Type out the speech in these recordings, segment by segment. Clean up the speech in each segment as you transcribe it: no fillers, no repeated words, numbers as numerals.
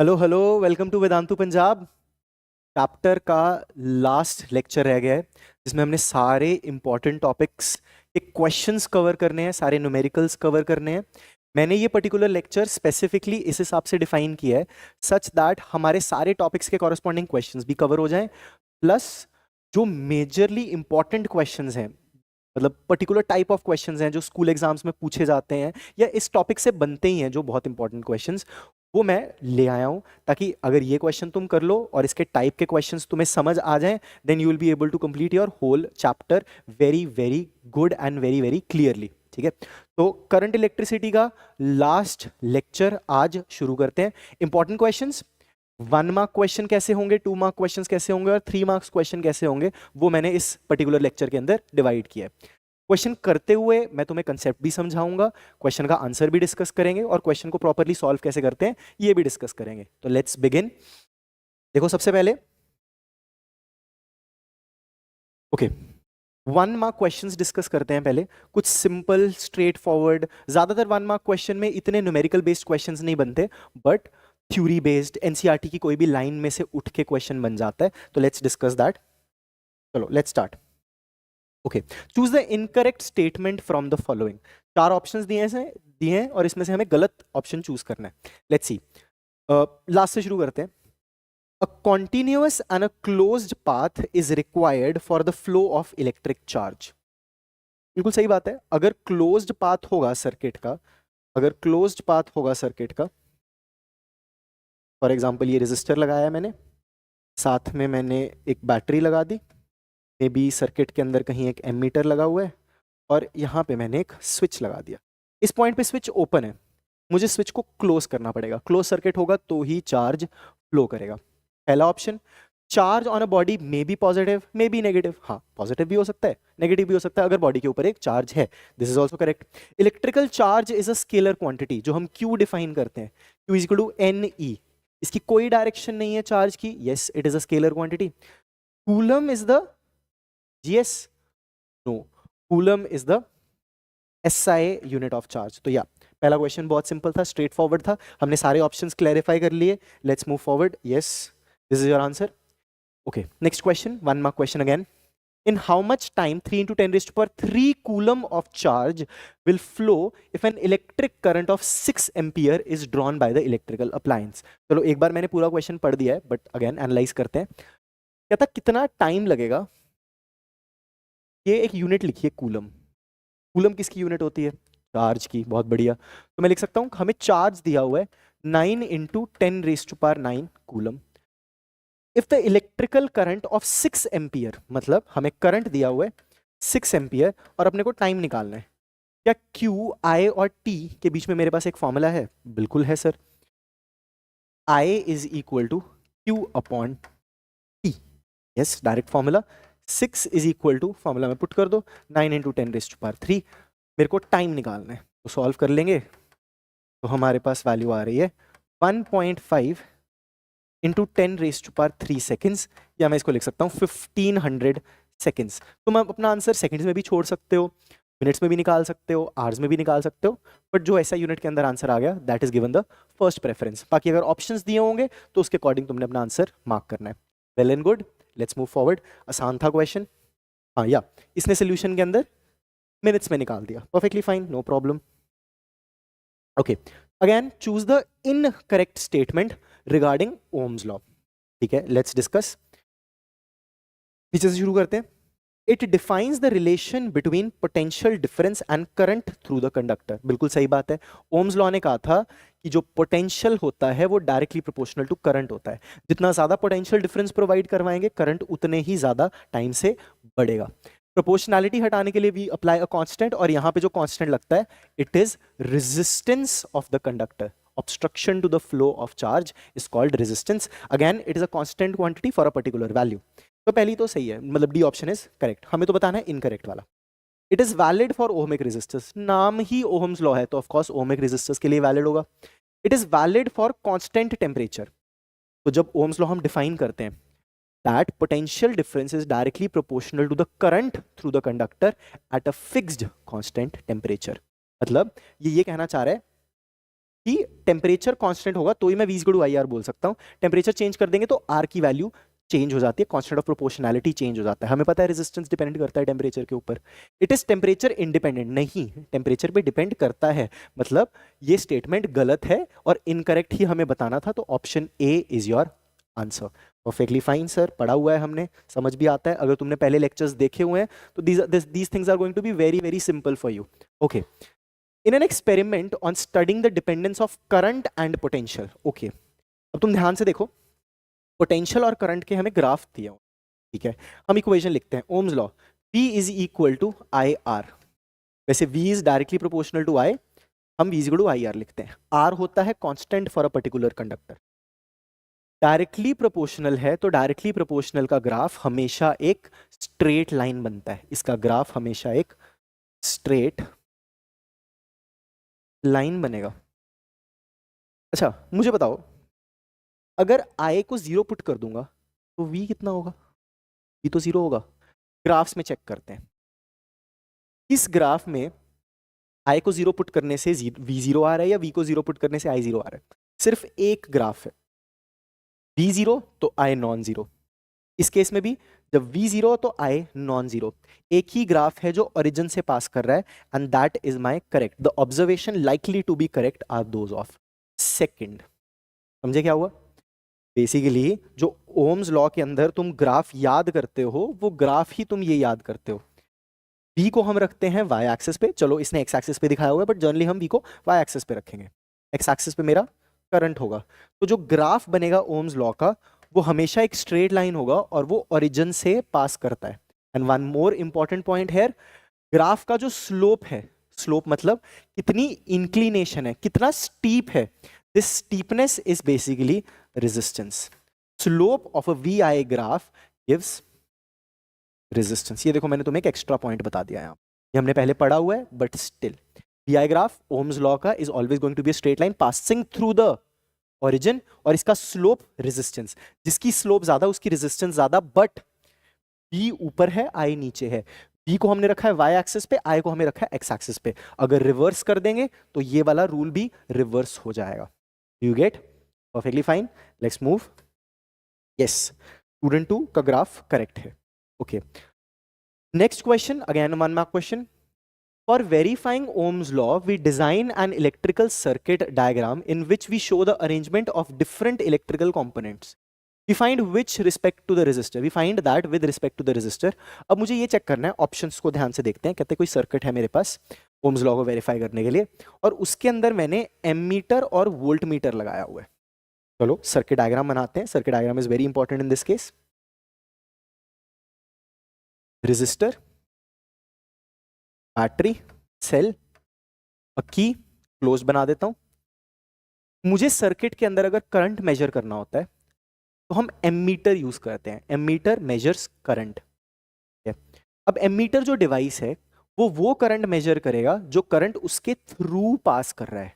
Hello hello, welcome to Vedantu Punjab. Chapter का last lecture रह गया है जिसमें हमने सारे इंपॉर्टेंट टॉपिक्स के क्वेश्चंस कवर करने हैं, सारे न्यूमेरिकल्स कवर करने हैं। मैंने ये पर्टिकुलर लेक्चर स्पेसिफिकली इस हिसाब से डिफाइन किया है सच दैट हमारे सारे टॉपिक्स के कॉरस्पॉन्डिंग क्वेश्चंस भी कवर हो जाएं, प्लस जो मेजरली इंपॉर्टेंट क्वेश्चंस हैं, मतलब पर्टिकुलर टाइप ऑफ क्वेश्चंस हैं जो स्कूल एग्जाम्स में पूछे जाते हैं या इस टॉपिक से बनते ही हैं, जो बहुत इंपॉर्टेंट क्वेश्चंस, वो मैं ले आया हूं ताकि अगर ये क्वेश्चन तुम कर लो और इसके टाइप के क्वेश्चंस तुम्हें समझ आ जाएं, then you will be able to complete your whole chapter very very good and very very clearly. ठीक है, तो करंट इलेक्ट्रिसिटी का लास्ट लेक्चर आज शुरू करते हैं। इंपॉर्टेंट क्वेश्चंस, 1 मार्क क्वेश्चन कैसे होंगे, 2 मार्क क्वेश्चन कैसे होंगे और 3 मार्क्स क्वेश्चन कैसे होंगे, वो मैंने इस पर्टिकुलर लेक्चर के अंदर डिवाइड किया है। क्वेश्चन करते हुए मैं तुम्हें कंसेप्ट भी समझाऊंगा, क्वेश्चन का आंसर भी डिस्कस करेंगे और क्वेश्चन को प्रॉपर्ली सॉल्व कैसे करते हैं ये भी डिस्कस करेंगे। तो लेट्स बिगिन। देखो सबसे पहले ओके, 1 मार्क क्वेश्चंस डिस्कस करते हैं। पहले कुछ सिंपल स्ट्रेट फॉरवर्ड, ज्यादातर 1 मार्क क्वेश्चन में इतने न्यूमेरिकल बेस्ड क्वेश्चंस नहीं बनते, बट थ्योरी बेस्ड एनसीईआरटी की कोई भी लाइन में से उठ के क्वेश्चन बन जाता है। तो लेट्स डिस्कस दैट। चलो let's start. Okay, choose the incorrect statement from the following. 4 options दिए हैं और इसमें से हमें गलत ऑप्शन चूज करना है। लेट्स सी, लास्ट से शुरू करते हैं। A continuous and a closed path is required for the flow of electric charge. बिल्कुल सही बात है। अगर क्लोज्ड पाथ होगा सर्किट का, अगर क्लोज्ड पाथ होगा सर्किट का, फॉर एग्जाम्पल ये रेजिस्टर लगाया है मैंने, साथ में मैंने एक बैटरी लगा दी, मे बी सर्किट के अंदर कहीं एक एमीटर लगा हुआ है और यहाँ पे मैंने एक स्विच लगा दिया। इस पॉइंट पे स्विच ओपन है, मुझे स्विच को क्लोज करना पड़ेगा। क्लोज सर्किट होगा तो ही चार्ज फ्लो करेगा। पहला option, charge on a body may be positive may be negative. हाँ, पॉजिटिव भी हो सकता है, नेगेटिव भी हो सकता है अगर बॉडी के ऊपर एक चार्ज है। This is also correct. Electrical charge is a scalar quantity, जो हम क्यू डिफाइन करते हैं, Q is equal to n e. इसकी कोई डायरेक्शन नहीं है चार्ज की, yes it is a scalar quantity. Coulomb is the GS, no, coulomb is the SI unit of charge. तो या पहला क्वेश्चन बहुत सिंपल था, स्ट्रेट फॉरवर्ड था, हमने सारे ऑप्शंस क्लैरिफाई कर लिए। Let's move forward. Yes, this is your answer. Okay, next question, 1 mark question again. In how much time 3 into 10 raised to power 3 coulomb of charge will flow if an electric current of 6 ampere is drawn by the electrical appliance? चलो एक बार मैंने पूरा question पढ़ दिया है, but again analyse करते हैं। कहता कितना टाइम लगेगा, ये एक यूनिट लिखी है कूलम। कूलम किसकी यूनिट होती है? चार्ज की। बहुत बढ़िया, तो मैं लिख सकता हूं हमें चार्ज दिया हुआ है 9 into 10 raised to power 9 coulomb. If the electrical current of 6 ampere, मतलब हमें करंट दिया हुआ है 6 एम्पियर और अपने को टाइम निकालना है। क्या Q, I और T के बीच में मेरे पास एक फॉर्मूला है? बिल्कुल है sir, I is equal to Q upon T। Yes, direct formula. 6 is equal to, formula में पुट कर दो, 9 into 10 raised to power 3। मेरे को टाइम निकालना है, तो सॉल्व कर लेंगे। तो हमारे पास वैल्यू आ रही है 1.5 into 10 raised to power 3 seconds, या मैं इसको लिख सकता हूँ 1500 सेकेंड्स। तुम अपना आंसर सेकेंड्स में भी छोड़ सकते हो, मिनट्स में भी निकाल सकते हो, आवर्स में भी निकाल सकते हो, बट जो ऐसा यूनिट के अंदर आंसर आ गया that is given the first preference. बाकी अगर ऑप्शंस दिए होंगे तो उसके अकॉर्डिंग तुमने अपना आंसर मार्क करना है। Well and good, let's move forward. आसान था क्वेश्चन, हाँ, या इसने सोल्यूशन के अंदर मिनट्स में निकाल दिया, perfectly fine, no problem. Okay, again choose the incorrect statement regarding Ohm's law. ठीक है, लेट्स डिस्कस। पीछे से शुरू करते हैं। It defines the relation between potential difference and current through the conductor. बिल्कुल सही बात है। ओम्स लॉ ने कहा था कि जो पोटेंशियल होता है वो डायरेक्टली प्रोपोर्शनल टू करंट होता है। जितना ज्यादा पोटेंशियल डिफरेंस प्रोवाइड करवाएंगे करंट उतने ही ज्यादा टाइम से बढ़ेगा। प्रोपोर्शनैलिटी हटाने के लिए वी अप्लाई अ कांस्टेंट, और यहां पे जो कांस्टेंट लगता है it is resistance of the conductor. obstruction to the flow of charge is called resistance. Again, it is a constant quantity for a particular value. तो पहली तो सही है, मतलब डी ऑप्शन इज करेक्ट। हमें तो बताना है इनकरेक्ट वाला। It is valid for ohmic resistors, नाम ही ओहम्स लॉ है तो ऑफ कोर्स ओहमिक रेजिस्टर्स के लिए वैलिड होगा। It is valid for constant temperature. तो जब ओहम्स लॉ हम डिफाइन करते हैं that potential difference is directly proportional to the current through the conductor at a fixed constant temperature। मतलब ये कहना चाह रहा है कि टेम्परेचर कांस्टेंट होगा तो ही मैं V/IR बोल सकता हूँ। टेम्परेचर चेंज कर देंगे तो R की वैल्यू चेंज हो जाती है, कांस्टेंट ऑफ प्रोपोर्शनैलिटी चेंज हो जाता है। हमें पता है रेजिस्टेंस डिपेंड करता है टेम्परेचर के ऊपर। इट इज टेम्परेचर इंडिपेंडेंट, नहीं टेम्परेचर पे डिपेंड करता है। मतलब ये स्टेटमेंट गलत है और इनकरेक्ट ही हमें बताना था, तो option A is your answer. Perfectly fine sir, पढ़ा हुआ है हमने, समझ भी आता है। अगर तुमने पहले लेक्चर्स देखे हुए हैं तो these things are going to be very very simple for you. Okay, in an experiment on studying the dependence of current and potential. Okay, अब तुम ध्यान से देखो, पोटेंशियल और करंट के हमें ग्राफ दिए हो, ठीक है। हम इक्वेशन लिखते हैं, Ohm's law, P is equal to I R. वैसे V is directly proportional to I, हम V is equal to I R लिखते हैं। R होता है constant for a particular conductor. Directly proportional है तो डायरेक्टली प्रोपोर्शनल का ग्राफ हमेशा एक स्ट्रेट लाइन बनता है। इसका ग्राफ हमेशा एक स्ट्रेट लाइन बनेगा। अच्छा मुझे बताओ, अगर I को 0 पुट कर दूंगा तो V कितना होगा? V तो 0 होगा। ग्राफ्स में चेक करते हैं, इस ग्राफ में I को 0 पुट करने से V 0 आ रहा है या V को 0 पुट करने से I 0 आ रहा है? सिर्फ एक ग्राफ है, V 0 तो I नॉन जीरो। इस केस में भी जब V 0 तो I नॉन जीरो। एक ही ग्राफ है जो ओरिजिन से पास कर रहा है, and that is my correct. The observation likely to be correct are those of second. समझे क्या हुआ? बेसिकली जो ओम्स लॉ के अंदर तुम ग्राफ याद करते हो, वो ग्राफ ही तुम ये याद करते हो। V को हम रखते हैं y एक्सिस पे, चलो इसने x एक्सिस पे दिखाया हुआ है बट जनरली हम V को y एक्सिस पे रखेंगे। x एक्सिस पे मेरा करंट होगा, तो जो ग्राफ बनेगा ओम्स लॉ का वो हमेशा एक स्ट्रेट लाइन होगा और वो ओरिजिन से पास करता है। And one more important point है, ग्राफ का जो स्लोप है, स्लोप मतलब कितनी इंक्लिनेशन है, कितना स्टीप है, this steepness is basically resistance. Slope of a VI graph gives resistance. ये देखो मैंने तुम्हें एक एक्स्ट्रा पॉइंट बता दिया है, ये हमने पहले पढ़ा हुआ है but still. VI graph Ohm's law का is always going to be a straight line passing through the origin, और इसका स्लोप रेजिस्टेंस, जिसकी स्लोप ज्यादा उसकी रेजिस्टेंस ज्यादा, बट V ऊपर है I नीचे है। V को हमने रखा है y एक्सिस पे, I को हमें रखा है x एक्सिस पे। अगर रिवर्स कर देंगे तो ये वाला रूल भी रिवर्स हो जाएगा। You get? Perfectly fine, let's move. Yes, student 2 का ग्राफ करेक्ट है। Okay, next question, again 1 mark question. For verifying Ohm's law, we design an electrical circuit diagram in which we show the arrangement of different electrical components. We find which respect to the resistor. We find that with respect to the resistor. अब मुझे ये check करना है, options को ध्यान से देखते हैं। कहते हैं कोई सर्किट है मेरे पास ओम्स लॉ को वेरीफाई करने के लिए, और उसके अंदर मैंने एमीटर और वोल्ट मीटर लगाया हुआ है। चलो सर्किट डायग्राम बनाते हैं। Circuit diagram is very important in this case. Resistor, battery, cell, key, close बना देता हूं। मुझे सर्किट के अंदर अगर करंट मेजर करना होता है तो हम एमीटर यूज करते हैं। Ammeter measures current. अब एमीटर जो डिवाइस है वो करंट मेजर करेगा जो करंट उसके थ्रू पास कर रहा है।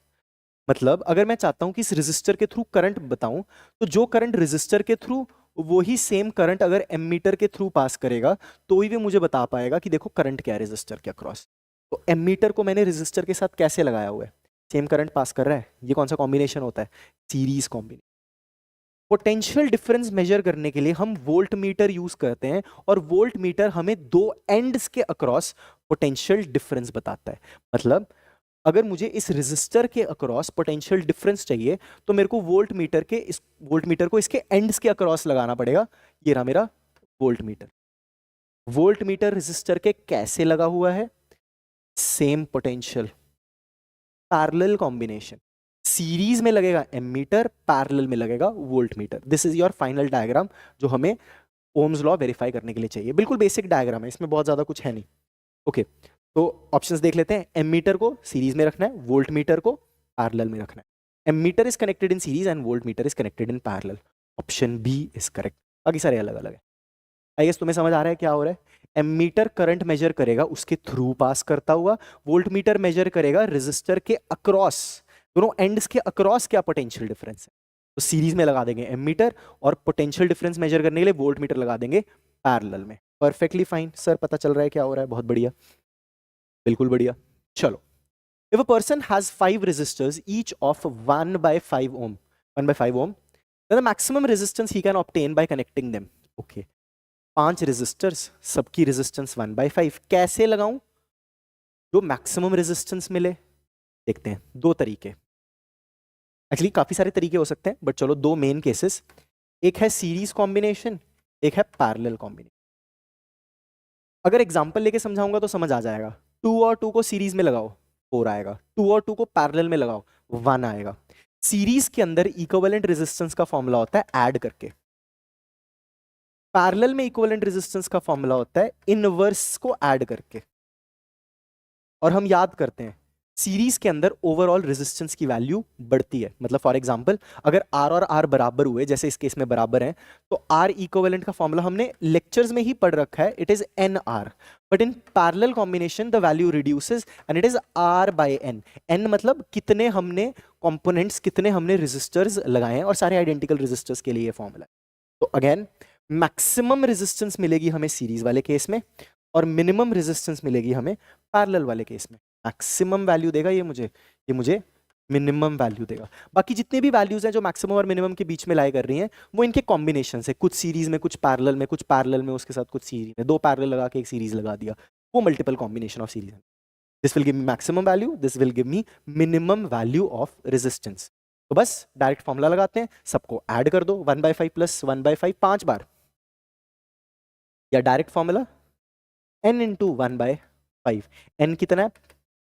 मतलब अगर मैं चाहता हूं कि इस रेजिस्टर के थ्रू करंट बताऊं, तो जो करंट रेजिस्टर के थ्रू, वही सेम करंट अगर एमीटर के थ्रू पास करेगा तो ही वो मुझे बता पाएगा कि देखो करंट क्या है रेजिस्टर के अक्रॉस। तो एमीटर को मैंने रेजिस्टर के साथ कैसे लगाया हुआ है? सेम करंट पास कर रहा है। ये कौन सा कॉम्बिनेशन होता है? Series combination. Potential difference measure करने के लिए हम वोल्ट मीटर यूज करते हैं, और वोल्ट मीटर हमें दो एंड्स के अक्रॉस पोटेंशियल डिफरेंस बताता है। मतलब अगर मुझे इस रेजिस्टर के अक्रॉस पोटेंशियल डिफरेंस चाहिए तो मेरे को वोल्ट मीटर को इसके एंड्स के अक्रॉस लगाना पड़ेगा। ये रहा मेरा voltmeter. Voltmeter resistor के कैसे लगा हुआ है? Same potential, parallel combination. Series में लगेगा एमीटर, पैरेलल में लगेगा voltmeter. This is your final diagram जो हमें ओम्स लॉ वेरीफाई करने के लिए चाहिए। बिल्कुल बेसिक डायग्राम है, इसमें बहुत ज्यादा कुछ है नहीं। ओके, तो ऑप्शंस देख लेते हैं। एमीटर को सीरीज में रखना है, वोल्ट मीटर को पैरेलल में रखना है। Ammeter is connected in series and voltmeter is connected in parallel. Option B is correct. बाकी सारे अलग अलग है। आई गेस तुम्हें समझ आ रहा है क्या हो रहा है? एमीटर करंट मेजर करेगा उसके थ्रू पास करता हुआ, वोल्ट मीटर मेजर करेगा रेजिस्टर के अक्रॉस, दोनों एंड्स के अक्रॉस क्या पोटेंशियल डिफरेंस है। तो सीरीज में लगा देंगे एमीटर, और पोटेंशियल डिफरेंस मेजर करने के लिए वोल्ट मीटर लगा देंगे पैरेलल में। परफेक्टली फाइन सर, पता चल रहा है क्या हो रहा है? बहुत बढ़िया, बिल्कुल बढ़िया। चलो If a person has 5 resistors, each of 1 by 5 ohm, 1 by 5 ohm, then the maximum resistance he can obtain by connecting them. Okay. 5 resistors, सबकी resistance 1 by 5. कैसे लगाऊं जो मैक्सिमम रेजिस्टेंस मिले? देखते हैं, दो तरीके. एक्चुअली काफी सारे तरीके हो सकते हैं, बट चलो दो मेन केसेस. एक है सीरीज कॉम्बिनेशन, एक है पैरेलल कॉम्बिनेशन. अगर एग्जांपल लेके समझाऊंगा तो समझ आ जाएगा. 2 और 2 को सीरीज में लगाओ 4 आएगा, 2 और 2 को पैरेलल में लगाओ 1 आएगा. सीरीज के अंदर इक्विवेलेंट रेजिस्टेंस का फॉर्मूला होता है ऐड करके. पैरेलल में इक्विवेलेंट रेजिस्टेंस का फॉर्मूला होता है इनवर्स को ऐड करके. और हम याद करते हैं सीरीज के अंदर ओवरऑल रेजिस्टेंस की वैल्यू बढ़ती है. मतलब फॉर एग्जांपल अगर आर और आर बराबर हुए, जैसे इस केस में बराबर हैं, तो आर इक्विवेलेंट का फॉर्मूला हमने लेक्चर्स में ही पढ़ रखा है, it is n R. But in parallel combination the value reduces and it is R by n. N मतलब कितने हमने कंपोनेंट्स, कितने हमने रेजिस्टर्स लगाए हैं, और सारे आइडेंटिकल रेजिस्टर्स के लिए ये फॉर्मूला है. तो अगेन मैक्सिमम रेजिस्टेंस मिलेगी हमें सीरीज वाले केस में, और मिनिमम रेजिस्टेंस मिलेगी हमें पैरेलल वाले केस में. मैक्सिमम वैल्यू देगा ये मुझे मिनिमम वैल्यू देगा. बाकी जितने भी वैल्यूज हैं जो मैक्सिमम और मिनिमम के बीच में लाई कर रही हैं, वो इनके कॉम्बिनेशन से, कुछ सीरीज में, कुछ पैरेलल में, कुछ पैरेलल में उसके साथ कुछ सीरीज में, 2 पैरेलल लगा के एक सीरीज लगा दिया, वो multiple combination of series. This will give me maximum value, this will give me minimum value of resistance. तो बस डायरेक्ट फॉर्मूला लगाते हैं, सबको ऐड कर दो, 1/5 प्लस 1/5 5 बार, या direct formula n into 1/5. n कितना है?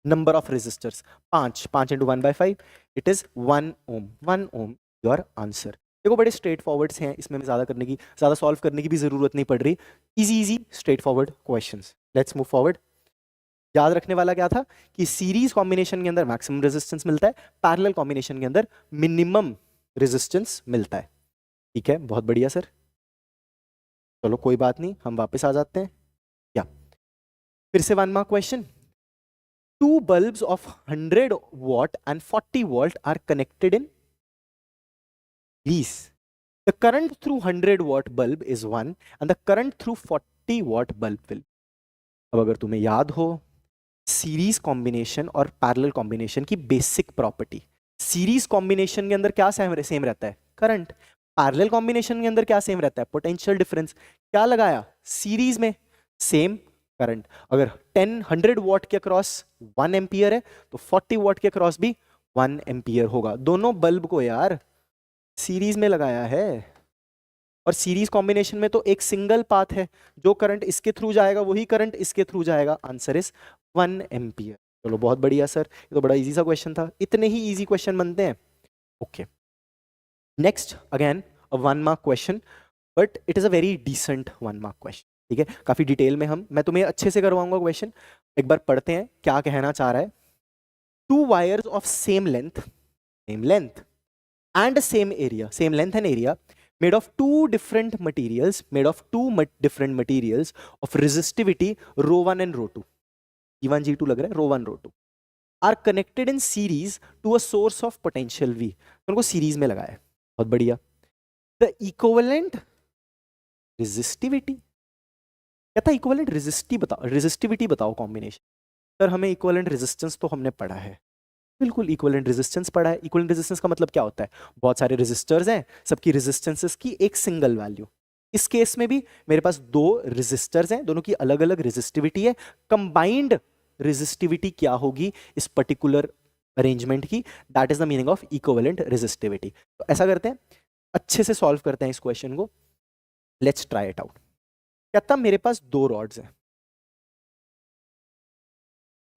Number of resistors 5. 5 into 1/5 it is 1 ohm. 1 ohm your answer. देखो बड़े स्ट्रेट फॉरवर्ड्स हैं, इसमें ज़्यादा सॉल्व करने की भी जरूरत नहीं पड़ रही. Easy straight forward questions. Let's move forward. याद रखने वाला क्या था कि सीरीज कॉम्बिनेशन के अंदर मैक्सिमम रेजिस्टेंस मिलता है, पैरेलल कॉम्बिनेशन के अंदर मिनिमम रेजिस्टेंस मिलता है. ठीक है, बहुत बढ़िया सर. चलो कोई बात नहीं, हम वापस आ जाते हैं. क्या फिर से 1 mark question. 2 bulbs of 100 watt and 40 volt are connected in. Please, the current through 100 watt bulb is 1 and the current through 40 watt bulb will. अब अगर तुम्हें याद हो सीरीज कॉम्बिनेशन और पैरेलल कॉम्बिनेशन की बेसिक प्रॉपर्टी, सीरीज कॉम्बिनेशन के अंदर क्या सेम रहता है? करंट. पैरेलल कॉम्बिनेशन के अंदर क्या सेम रहता है? Potential difference. क्या लगाया सीरीज में? Same current. अगर 100 वॉट के अक्रॉस 1 एम्पियर है तो 40 वॉट के अक्रॉस भी 1 एम्पियर होगा. दोनों बल्ब को यार सीरीज में लगाया है, और सीरीज कॉम्बिनेशन में तो एक सिंगल पाथ है, जो करंट इसके थ्रू जाएगा वही करंट इसके थ्रू जाएगा. Answer is 1 ampere. चलो बहुत बढ़िया सर, ये तो बड़ा इजी सा क्वेश्चन था. इतने ही इजी क्वेश्चन बनते हैं. Okay, next again a 1 mark question, but it is a very decent 1 mark question. ठीक है, काफी डिटेल में मैं तुम्हें अच्छे से करवाऊंगा क्वेश्चन. एक बार पढ़ते हैं क्या कहना चाह रहा है. 2 wires of same length and same area, same length and area, made of two different materials of resistivity rho 1 and rho 2, G1 G2 लग रहा है, rho 1 rho 2 are connected in series to a source of potential V. तो उनको series में लगाया है. बहुत बढ़िया. The equivalent resistivity, क्या था? इक्विवेलेंट रेजिस्टिविटी बताओ कॉम्बिनेशन. सर हमें इक्विवेलेंट रेजिस्टेंस तो हमने पढ़ा है. बिल्कुल इक्विवेलेंट रेजिस्टेंस पढ़ा है. इक्विवेलेंट रेजिस्टेंस का मतलब क्या होता है? बहुत सारे रेजिस्टर्स हैं, सबकी रेजिस्टेंसेस की एक सिंगल वैल्यू. इस केस में भी मेरे पास 2 रेजिस्टर्स हैं, दोनों की अलग अलग रेजिस्टिविटी है. कंबाइंड रेजिस्टिविटी क्या होगी इस पर्टिकुलर अरेंजमेंट की? That is the meaning of equivalent resistivity. तो ऐसा करते हैं, अच्छे से सॉल्व करते हैं इस क्वेश्चन को. Let's try it out. कहता मेरे पास 2 रॉड्स हैं,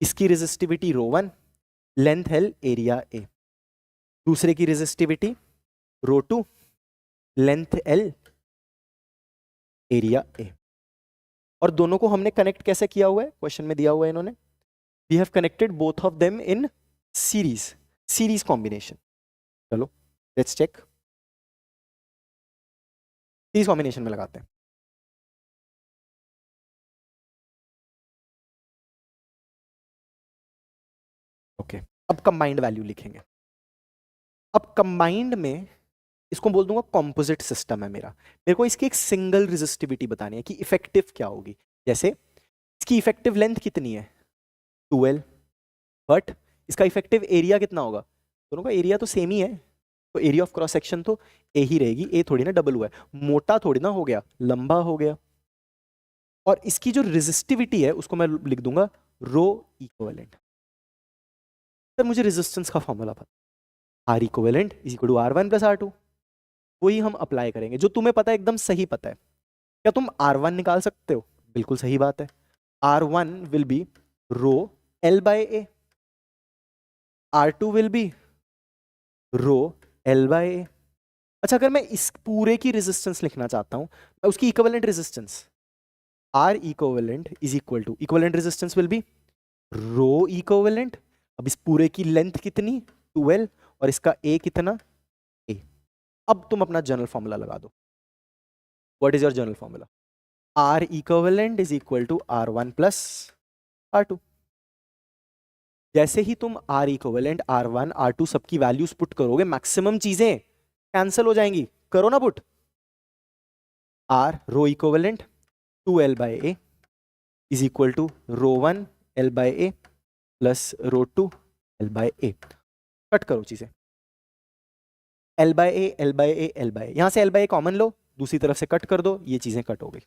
इसकी resistivity rho 1, length L, area A. दूसरे की resistivity rho 2, length L, area A. और दोनों को हमने कनेक्ट कैसे किया हुआ है? क्वेश्चन में दिया हुआ है इन्होंने. We have connected both of them in series combination. चलो लेट्स चेक. सीरीज कॉम्बिनेशन में लगाते हैं. ओके, अब कंबाइंड वैल्यू लिखेंगे. अब कंबाइंड में इसको बोल दूंगा कॉम्पोजिट सिस्टम है मेरे को इसकी एक सिंगल रेजिस्टिविटी बतानी है कि इफेक्टिव क्या होगी. जैसे इसकी इफेक्टिव लेंथ कितनी है? 2L, बट इसका इफेक्टिव एरिया कितना होगा? दोनों का एरिया तो सेम ही है, तो एरिया ऑफ क्रॉस सेक्शन तो ए ही रहेगी, ए थोड़ी ना डबल हुआ है, मोटा थोड़ी ना हो गया, लंबा हो गया। और इसकी जो रेजिस्टिविटी है उसको मैं लिख दूंगा रो इक्विवेलेंट। सर मुझे रेजिस्टेंस का फॉर्मूला पता, R equivalent is equal to R1 plus R2, वही हम अप्लाई करेंगे। जो तुम्हें पता है एकदम सही पता है। क्या तुम R1 निकाल सकते हो? बिल्कुल सही बात है। R1 will be rho L by A, R2 will be rho L by A. अच्छा, अगर मैं इस पूरे की रेजिस्टेंस लिखना चाहता हूं, मैं उसकी equivalent resistance R equivalent is equal to, equivalent resistance will be rho equivalent. अब इस पूरे की लेंथ कितनी? 12, और इसका A कितना? A। अब तुम अपना जनरल फॉर्मूला लगा दो। What is your general formula? R equivalent is equal to R1 plus R2। जैसे ही तुम R इक्विवेलेंट, R1, R2 सबकी वैल्यूज पुट करोगे, मैक्सिमम चीजें कैंसिल हो जाएंगी। करो ना put. R rho equivalent 2L by A is equal to rho 1 L by A plus rho 2 L by A। Cut करो चीजें, L by A, L by A, L by A, यहां से L by A common लो, दूसरी तरफ से cut कर दो, ये चीजें कट हो गई।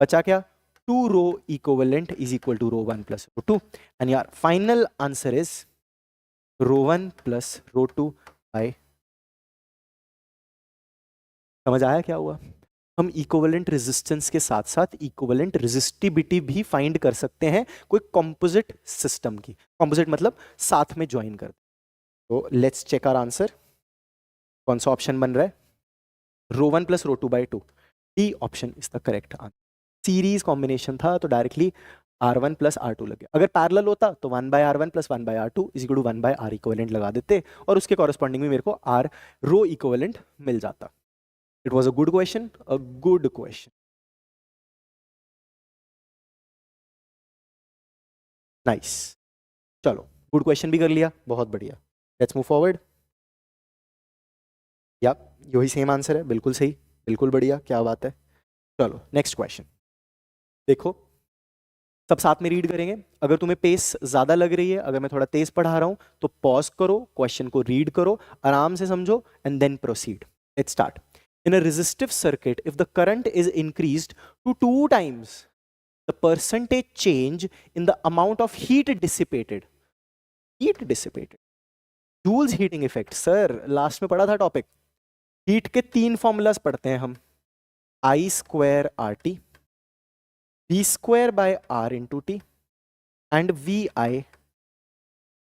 बचा क्या? 2 rho equivalent is equal to rho 1 plus rho 2, and यार final answer is rho 1 plus rho 2 by. समझ आया क्या हुआ? हम इक्विवेलेंट रेजिस्टेंस के साथ साथ इक्विवेलेंट रेजिस्टिविटी भी फाइंड कर सकते हैं कोई कंपोजिट सिस्टम की। कंपोजिट मतलब साथ में ज्वाइन कर। तो लेट्स चेक आवर आंसर। कौन सा ऑप्शन बन रहा है? Rho 1 plus rho 2 by 2, D option is the correct answer. Series combination था तो डायरेक्टली R1 प्लस R2 लगे। अगर पैरेलल होता तो 1 by R1 plus 1 by R2 is equal to 1 by R equivalent लगा देते, और उसके कॉरेस्पॉन्डिंग में मेरे को R रो इक्विवेलेंट मिल जाता। It was a good question, a good question. Nice, चलो गुड क्वेश्चन भी कर लिया, बहुत बढ़िया। Let's move forward. या यही सेम आंसर है, बिल्कुल सही, बिल्कुल बढ़िया, क्या बात है। चलो नेक्स्ट क्वेश्चन देखो, सब साथ में रीड करेंगे। अगर तुम्हें पेस ज्यादा लग रही है, अगर मैं थोड़ा तेज पढ़ा रहा हूं, तो पॉज करो, क्वेश्चन को रीड करो, आराम से समझो, and then proceed. Let's start. In a resistive circuit, if the current is increased to 2 times the percentage change in the amount of heat dissipated, Joule's heating effect, sir last में पढ़ा था topic. Heat के 3 formulas पढ़ते हैं हम, I square RT, V square bye R into T, and VI।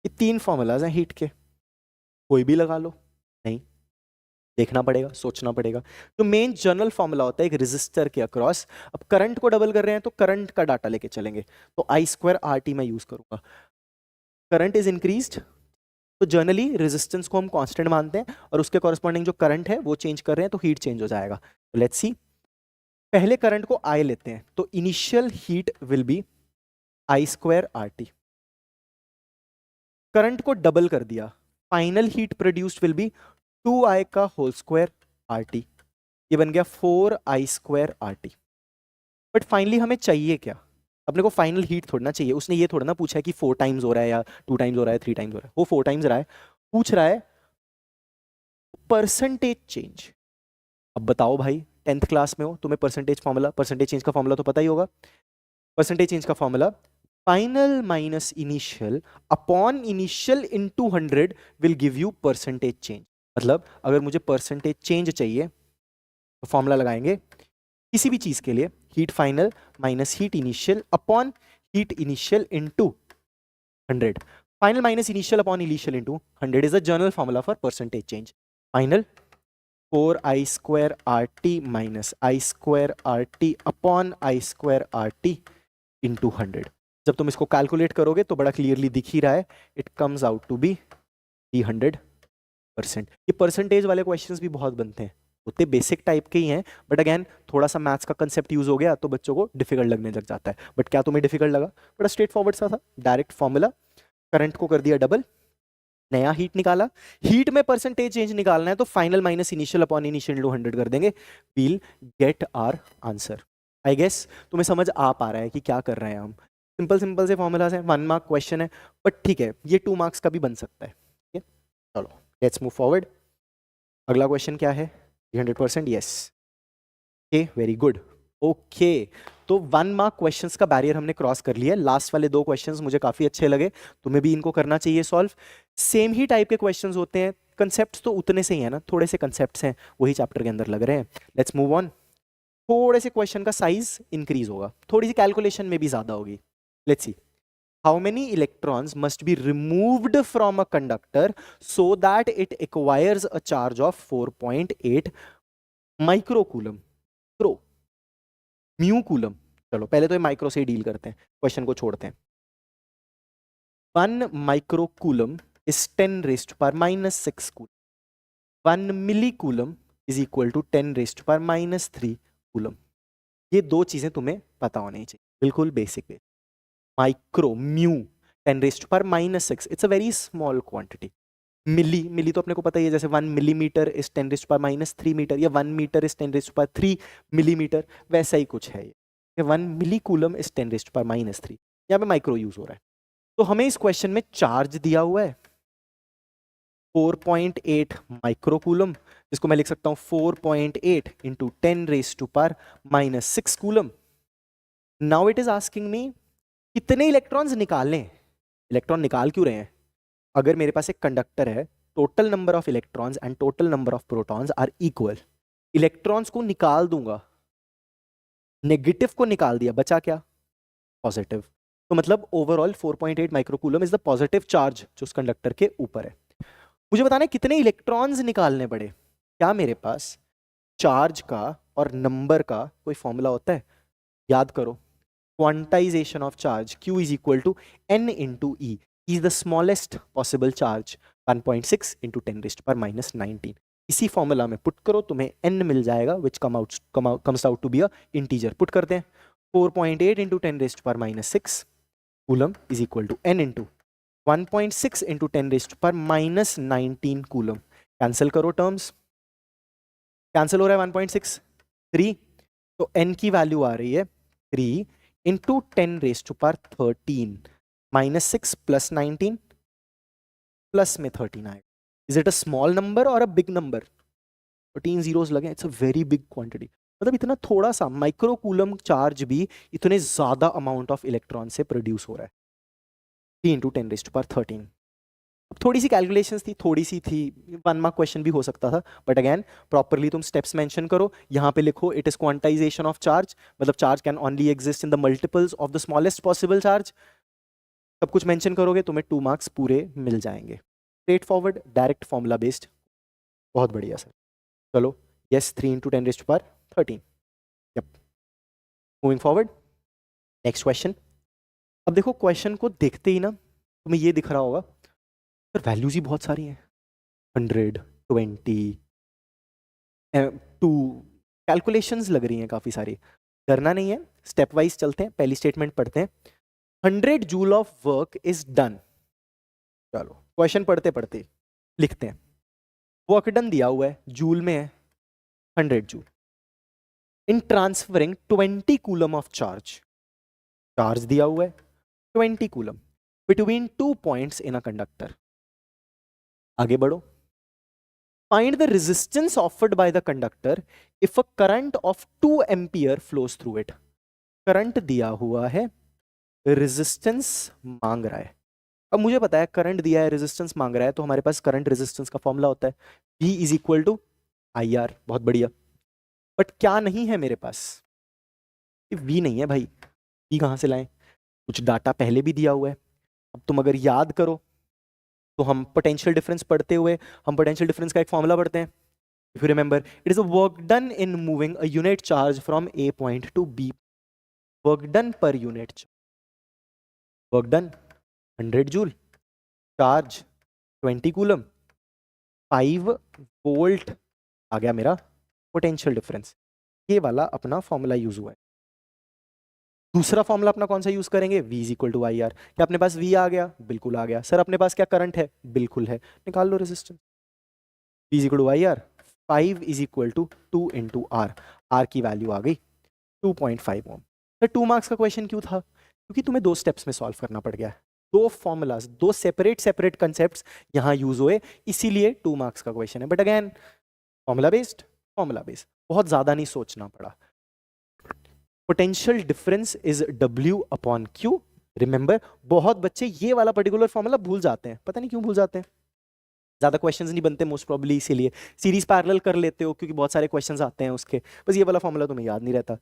ये 3 formulas हैं heat के, कोई भी लगा लो। नहीं, देखना पड़ेगा, सोचना पड़ेगा। तो मेन जनरल फॉर्मूला होता है एक रेजिस्टर के अक्रॉस। अब करंट को डबल कर रहे हैं तो करंट का डाटा लेके चलेंगे, तो I स्क्वायर RT मैं यूज करूंगा। करंट इज इंक्रीज्ड तो जनरली रेजिस्टेंस को हम कांस्टेंट मानते हैं, और उसके कॉरेस्पॉन्डिंग जो करंट है वो चेंज कर रहे हैं तो हीट चेंज हो जाएगा। तो लेट्स सी, पहले करंट को I लेते हैं, तो initial heat will be I square RT। Current को डबल कर दिया, final heat produced will be 2I का होल स्क्वायर RT। ये बन गया 4I square RT। But finally हमें चाहिए क्या? अपने को फाइनल हीट थोड़ा ना चाहिए, उसने ये थोड़ा ना पूछा है कि 4 टाइम्स हो रहा है या 2 टाइम्स हो रहा है, 3 टाइम्स हो रहा है। वो 4 टाइम्स रहा है, पूछ रहा है परसेंटेज चेंज। अब बताओ भाई, 10th क्लास में हो, तुम्हें परसेंटेज फॉर्मूला, परसेंटेज चेंज का फॉर्मूला तो पता ही होगा। परसेंटेज चेंज का formula final minus initial upon initial into 100 will give you percentage change. मतलब अगर मुझे परसेंटेज चेंज चाहिए तो फॉर्मूला लगाएंगे किसी भी चीज के लिए, heat final minus heat initial upon heat initial into 100। Final minus initial upon initial into 100 is the general formula for percentage change. Final 4I square RT minus I square RT upon I square RT into 100। जब तुम इसको calculate करोगे तो बड़ा clearly दिख ही रहा है, it comes out to be 300%। ये परसेंटेज वाले क्वेश्चंस भी बहुत बनते हैं, उतने बेसिक टाइप के ही हैं, बट अगेन थोड़ा सा मैथ्स का कंसेप्ट यूज हो गया तो बच्चों को डिफिकल्ट लगने लग जाता है। बट क्या तुम्हें डिफिकल्ट लगा? बड़ा स्ट्रेट फॉरवर्ड सा था, डायरेक्ट फॉर्मूला, करंट को कर दिया डबल, नया हीट निकाला, हीट में परसेंटेज चेंज निकालना है तो final minus initial upon initial into 100 कर देंगे, we'll get our answer. I guess तुम्हें समझ आ पा रहा है कि क्या कर रहे हैं हम। सिंपल सिंपल से फॉर्मूलाज हैं, 1 मार्क क्वेश्चन है, बट ठीक है, ये 2 मार्क्स का भी बन सकता है, ठीक है। चलो लेट्स मूव फॉरवर्ड। अगला क्वेश्चन क्या है? 300%, yes, okay, very good, okay. तो 1 मार्क क्वेश्चंस का बैरियर हमने क्रॉस कर लिया है। लास्ट वाले 2 क्वेश्चंस मुझे काफी अच्छे लगे, तुम्हें भी इनको करना चाहिए सॉल्व। सेम ही टाइप के क्वेश्चंस होते हैं, कंसेप्ट्स तो उतने से ही है ना, थोड़े से कंसेप्ट्स हैं वही चैप्टर के अंदर लग रहे हैं। Let's move on. थोड़े से क्वेश्चन का साइज इंक्रीज होगा, थोड़ी सी कैलकुलेशन में भी ज्यादा होगी। Let's see, how many electrons must be removed from a conductor so that it acquires a charge of 4.8 microcoulomb pro mu coulomb. चलो पहले तो ये माइक्रो से ही डील करते हैं, क्वेश्चन को छोड़ते हैं। 1 माइक्रोकूलम इज 10 रेस्ट पर -6 coulomb. 1 millicoulomb is equal to 10 raised power -3 coulomb. ये 2 चीजें तुम्हें पता होनी चाहिए, बिल्कुल बेसिक। माइक्रो म्यू 10 रेस्ट पर -6, it's a very small quantity. मिली, मिली तो अपने को पता ही है, जैसे 1 millimetre is 10 raised power -3 metre, या 1 metre is 10 raised power 3 millimetre, वैसा ही कुछ है ये। 1 millicoulomb is 10 raised power -3, यहाँ पे माइक्रो यूज हो रहा है। तो हमें इस क्वेश्चन में चार्ज दिया हुआ है 4.8 माइक्रोकूलम, जिसको मैं लिख सकता हूं 4.8 इंटू 10 रेस्ट पर -6 coulomb. Now it is asking me कितने इलेक्ट्रॉन्स निकालें। इलेक्ट्रॉन निकाल क्यों रहे हैं? अगर मेरे पास एक कंडक्टर है, total number of electrons and total number of protons are equal, electrons को निकाल दूंगा, नेगेटिव को निकाल दिया, बचा क्या? पॉजिटिव। तो मतलब overall 4.8 microcoulomb is the positive charge जो उस कंडक्टर के ऊपर है। मुझे बताना है कितने इलेक्ट्रॉन्स निकालने पड़े। क्या मेरे पास चार्ज का और नंबर का कोई फॉर्मूला होता है? याद करो, quantization of charge Q is equal to n into E is the smallest possible charge 1.6 into 10 raised to power -19। इसी फॉर्मूला में पुट करो, तुम्हें n मिल जाएगा which comes out to be a integer। Put करते हैं, 4.8 into 10 raised to power -6 coulomb is equal to n into 1.6 into 10 raised to power -19 coulomb. Cancel करो terms, cancel हो रहा है 1.6 3, तो n की वैल्यू आ रही है 3 into 10 raised to power 13 -6 plus 19 plus में 13 आएगा। Is it a small number और अ बिग नंबर? 13 जीरोस लगे, it's a very big quantity. मतलब इतना थोड़ा सा माइक्रोकूलम चार्ज भी इतने ज्यादा अमाउंट ऑफ इलेक्ट्रॉन से प्रोड्यूस हो रहा है। 3 into 10 raised to power 13। अब थोड़ी सी कैलकुलेशंस थी, थोड़ी सी थी, 1 मार्क क्वेश्चन भी हो सकता था, बट अगेन प्रॉपरली तुम स्टेप्स मेंशन करो। यहां पे लिखो it is quantization of charge, मतलब charge can only exist in the multiples of the smallest possible charge. सब कुछ मेंशन करोगे, तुम्हें 2 मार्क्स पूरे मिल जाएंगे। Straightforward, direct formula based, बहुत बढ़िया सर। चलो yes, 3 into 10 raised to power 13। Yep, moving forward, next question. अब देखो क्वेश्चन को देखते ही ना तुम्हें ये दिख रहा होगा सर वैल्यूज ही बहुत सारी हैं, 100 20 2, कैलकुलेशंस लग रही हैं काफी सारी। करना नहीं है, स्टेप वाइज चलते हैं। पहली स्टेटमेंट पढ़ते हैं, 100 joule of work is done. चलो क्वेश्चन पढ़ते पढ़ते लिखते हैं। वर्क डन दिया हुआ है, जूल में है 100 joule, in transferring 20 coulomb of charge. Charge दिया हुआ है 20 coulomb between 2 points in a conductor. आगे बढ़ो, find the resistance offered by the conductor if a current of 2 ampere flows through it। Current दिया हुआ है, रेजिस्टेंस मांग रहा है। अब मुझे पता है करंट दिया है, रेजिस्टेंस मांग रहा है, तो हमारे पास करंट रेजिस्टेंस का फॉर्मूला होता है V is equal to IR। बहुत बढ़िया, बट क्या नहीं है मेरे पास? V नहीं है भाई, V कहां से लाएं? कुछ डाटा पहले भी दिया हुआ है। अब तुम अगर याद करो तो हम पोटेंशियल डिफरेंस पढ़ते हुए हम पोटेंशियल डिफरेंस का एक फॉर्मूला पढ़ते हैं। If you remember, it is a work done in moving a unit charge from A point to B। Work done per unit, work done 100 joule, charge 20 coulomb, 5 volt आ गया मेरा potential difference. ये वाला अपना formula use हुआ है। दूसरा formula अपना कौन सा यूज करेंगे? V is equal to IR। क्या अपने पास V आ गया? बिल्कुल आ गया। सर अपने पास क्या करंट है? बिल्कुल है, निकाल लो resistance. V is equal to IR, 5 is equal to 2 into R। R की वैल्यू आ गई 2.5 ओम। सर 2 मार्क्स का क्वेश्चन क्यों था? क्योंकि तुम्हें 2 स्टेप्स में सॉल्व करना पड़ गया है। 2 फॉर्मूलाज, 2 सेपरेट कंसेप्ट यहां यूज हुए, इसीलिए 2 मार्क्स का क्वेश्चन है। बट अगेन फॉर्मूला बेस्ड, बहुत ज्यादा नहीं सोचना पड़ा। Potential difference is W upon Q। Remember, बहुत बच्चे ये वाला पर्टिकुलर फॉर्मूला भूल जाते हैं, पता नहीं क्यों भूल जाते हैं। ज्यादा क्वेश्चंस नहीं बनते मोस्ट प्रॉब्ली इसीलिए। सीरीज पैरेलल कर लेते हो क्योंकि बहुत सारे क्वेश्चंस आते हैं उसके, बस ये वाला फॉर्मूला तुम्हें याद नहीं रहता।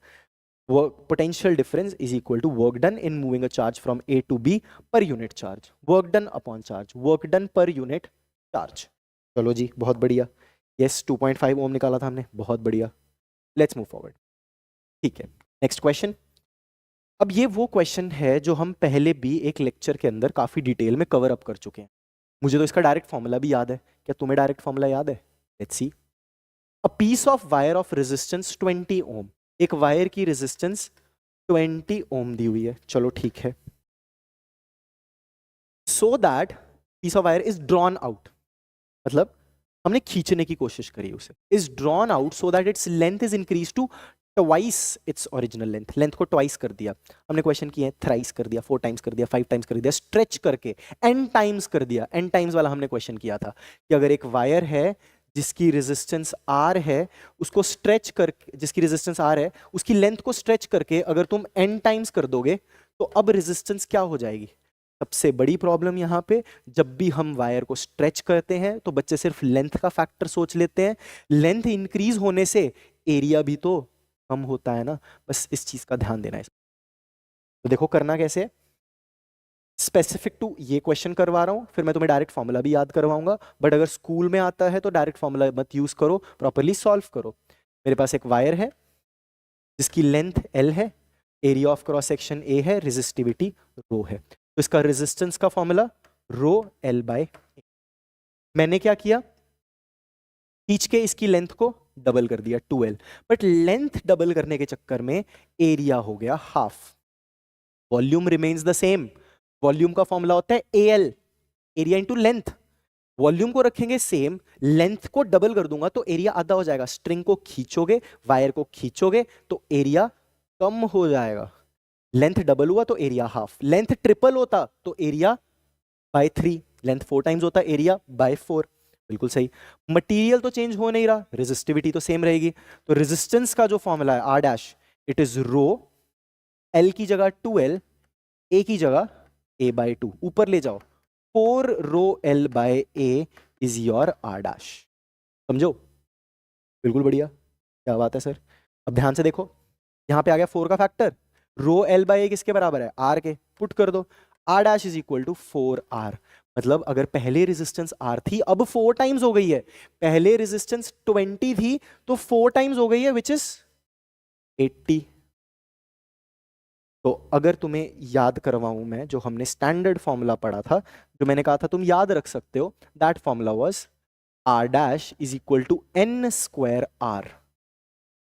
Work potential difference is equal to work done in moving a charge from A to B per unit charge. Work done upon charge, work done per unit charge. चलो जी, बहुत बढ़िया। यस, 2.5 ओम निकाला था हमने, बहुत बढ़िया। Let's move forward. ठीक है, नेक्स्ट क्वेश्चन। अब ये वो क्वेश्चन है जो हम पहले भी एक लेक्चर के अंदर काफी डिटेल में कवर अप कर चुके हैं। मुझे तो इसका डायरेक्ट फॉर्मूला भी याद है, क्या तुम्हें डायरेक्ट फॉर्मूला याद है? Let's see. A piece of wire of resistance 20 ohm, एक वायर की रेजिस्टेंस 20 ओम दी हुई है, चलो ठीक है। So that piece of wire is drawn out, मतलब हमने खींचने की कोशिश करी उसे, is drawn out so that its length is increase to twice its original length. Length को ट्वाइस कर दिया हमने, क्वेश्चन किए थ्राइस कर दिया, 4 टाइम्स कर दिया, 5 टाइम्स कर दिया, स्ट्रेच करके n टाइम्स कर दिया। n टाइम्स वाला हमने क्वेश्चन किया था कि अगर एक वायर है जिसकी रेजिस्टेंस R है, उसको स्ट्रेच करके, जिसकी रेजिस्टेंस R है उसकी लेंथ को स्ट्रेच करके अगर तुम n टाइम्स कर दोगे तो अब रेजिस्टेंस क्या हो जाएगी? सबसे बड़ी प्रॉब्लम यहाँ पे, जब भी हम वायर को स्ट्रेच करते हैं तो बच्चे सिर्फ लेंथ का फैक्टर सोच लेते हैं। लेंथ इंक्रीज होने से एरिया भी तो कम होता है ना, बस इस चीज का ध्यान देना है। तो देखो करना कैसे है, स्पेसिफिक टू ये क्वेश्चन करवा रहा हूं, फिर मैं तुम्हें डायरेक्ट फॉर्मूला भी याद करवाऊंगा। बट अगर स्कूल में आता है तो डायरेक्ट फॉर्मूला मत यूज करो, प्रॉपरली सॉल्व करो। मेरे पास एक वायर है जिसकी लेंथ L है, area of cross section A है, रेजिस्टिविटी रो है। तो इसका रेजिस्टेंस का फॉर्मूला रो L बाय। मैंने क्या किया, खींच के इसकी लेंथ को डबल कर दिया 2L, बट लेंथ डबल करने के चक्कर में एरिया हो गया half. Volume remains the same, volume का फॉर्मूला होता है AL, area into length. Volume को रखेंगे सेम, लेंथ को डबल कर दूंगा तो एरिया आधा हो जाएगा। स्ट्रिंग को खींचोगे, वायर को खींचोगे तो एरिया कम हो जाएगा। लेंथ डबल हुआ तो एरिया हाफ, लेंथ ट्रिपल होता तो एरिया बाय 3, लेंथ 4 टाइम्स होता एरिया बाय 4। बिल्कुल सही। मटेरियल तो चेंज हो नहीं रहा, रेजिस्टिविटी तो सेम रहेगी। तो रेजिस्टेंस का जो फॉर्मूला है R dash, it is rho L की जगह 2L, A की जगह A बाय 2, ऊपर ले जाओ 4 rho L by A is your R dash. समझो? बिल्कुल बढ़िया, क्या बात है सर। अब ध्यान से देखो, यहां पे आ गया 4 का factor, rho L by A किसके बराबर है? R के, पुट कर दो। R dash is equal to 4R। मतलब अगर पहले रेजिस्टेंस R थी, अब 4 टाइम्स हो गई है। पहले रेजिस्टेंस 20 थी तो 4 टाइम्स हो गई है, विच इज 80। तो अगर तुम्हें याद करवाऊं मैं, जो हमने स्टैंडर्ड फॉर्मूला पढ़ा था, जो मैंने कहा था तुम याद रख सकते हो, that formula was R dash is equal to n square R।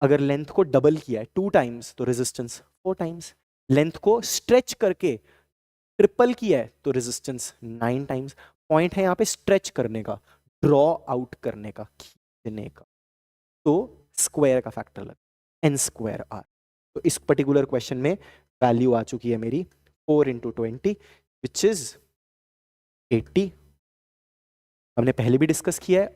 अगर लेंथ को डबल किया है 2 टाइम्स तो रेजिस्टेंस 4 टाइम्स, लेंथ को स्ट्रेच करके ट्रिपल किया है तो रेजिस्टेंस 9 टाइम्स। पॉइंट है यहाँ पे स्ट्रेच करने का, ड्रॉ आउट करने का, खींचने का, तो स्क्वायर का फैक्टर लगा n स्क्वायर R। तो इस पर्टिकुलर क्वेश्चन में वैल्यू आ चुकी है मेरी 4 इंटू 20 विच इज 80। हमने पहले भी डिस्कस किया है,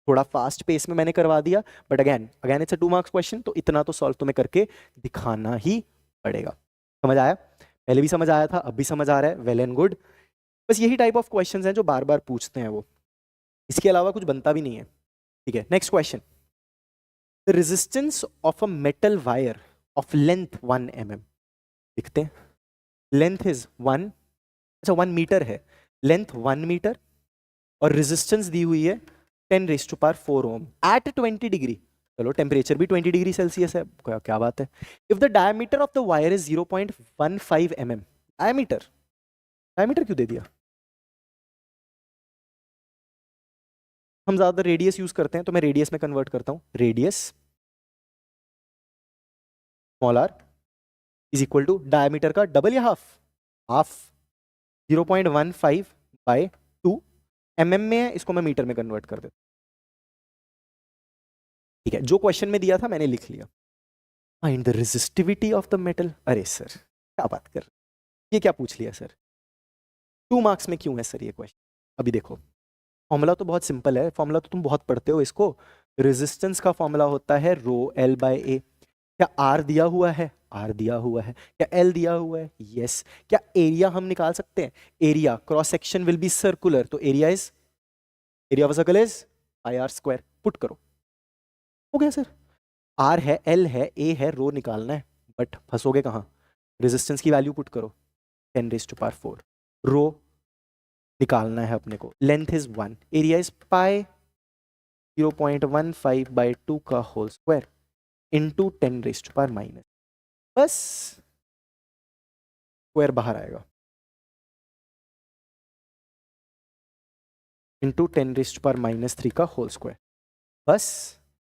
थोड़ा फास्ट पेस में मैंने करवा दिया, but again it's a 2 marks question, तो इतना तो सॉल्व तुम्हें करके दिखाना ही पड़ेगा। समझ आया? पहले भी समझ आया था, अब भी समझ आ रहा है, वेल एंड गुड। बस यही टाइप ऑफ क्वेश्चंस हैं जो बार बार पूछते हैं वो, इसके अलावा कुछ बनता भी नहीं है। ठीक है, next question. The resistance of a metal wire of length 1 mm। लिखते हैं, लेंथ इज 1, अच्छा 1 मीटर है, लेंथ 1 मीटर और रेजिस्टेंस दी हुई है 10⁴ ओम एट 20 डिग्री। चलो टेम्परेचर भी 20 डिग्री सेल्सियस है, क्या बात है। If the diameter of the wire is 0.15 mm, diameter, diameter क्यों दे दिया? हम ज्यादातर रेडियस यूज करते हैं तो मैं रेडियस में कन्वर्ट करता हूं। Radius small r is equal to diameter का डबल या हाफ? हाफ। 0.15 बाय 2 mm में है, इसको मैं मीटर में कन्वर्ट कर देता हूं। ठीक है, जो क्वेश्चन में दिया था मैंने लिख लिया। Find the resistivity of the metal. अरे सर क्या बात कर रहे हैं? ये क्या पूछ लिया सर, 2 मार्क्स में क्यों है सर ये क्वेश्चन? अभी देखो, फॉर्मूला तो बहुत सिंपल है, फॉर्मूला तो तुम बहुत पढ़ते हो इसको। रेजिस्टेंस का फॉर्मूला होता है रो एल बाय ए। क्या आर दिया हुआ है? आर दिया हुआ है। क्या एल दिया हुआ है? यस। क्या एरिया हम निकाल सकते हैं? Area, cross section will be circular, तो area of circle is pi R square. Put करो, हो गया सर। आर है, एल है, ए है, रो निकालना है, बट फंसोगे कहाँ? रेजिस्टेंस की वैल्यू पुट करो, 10⁴। रो निकालना है अपने को, length is 1, area is pi 0.15/2 का होल स्क्वायर इंटू 10⁻⁻, बस स्क्वायर बाहर आएगा, इंटू 10⁻³ का होल स्क्वायर। बस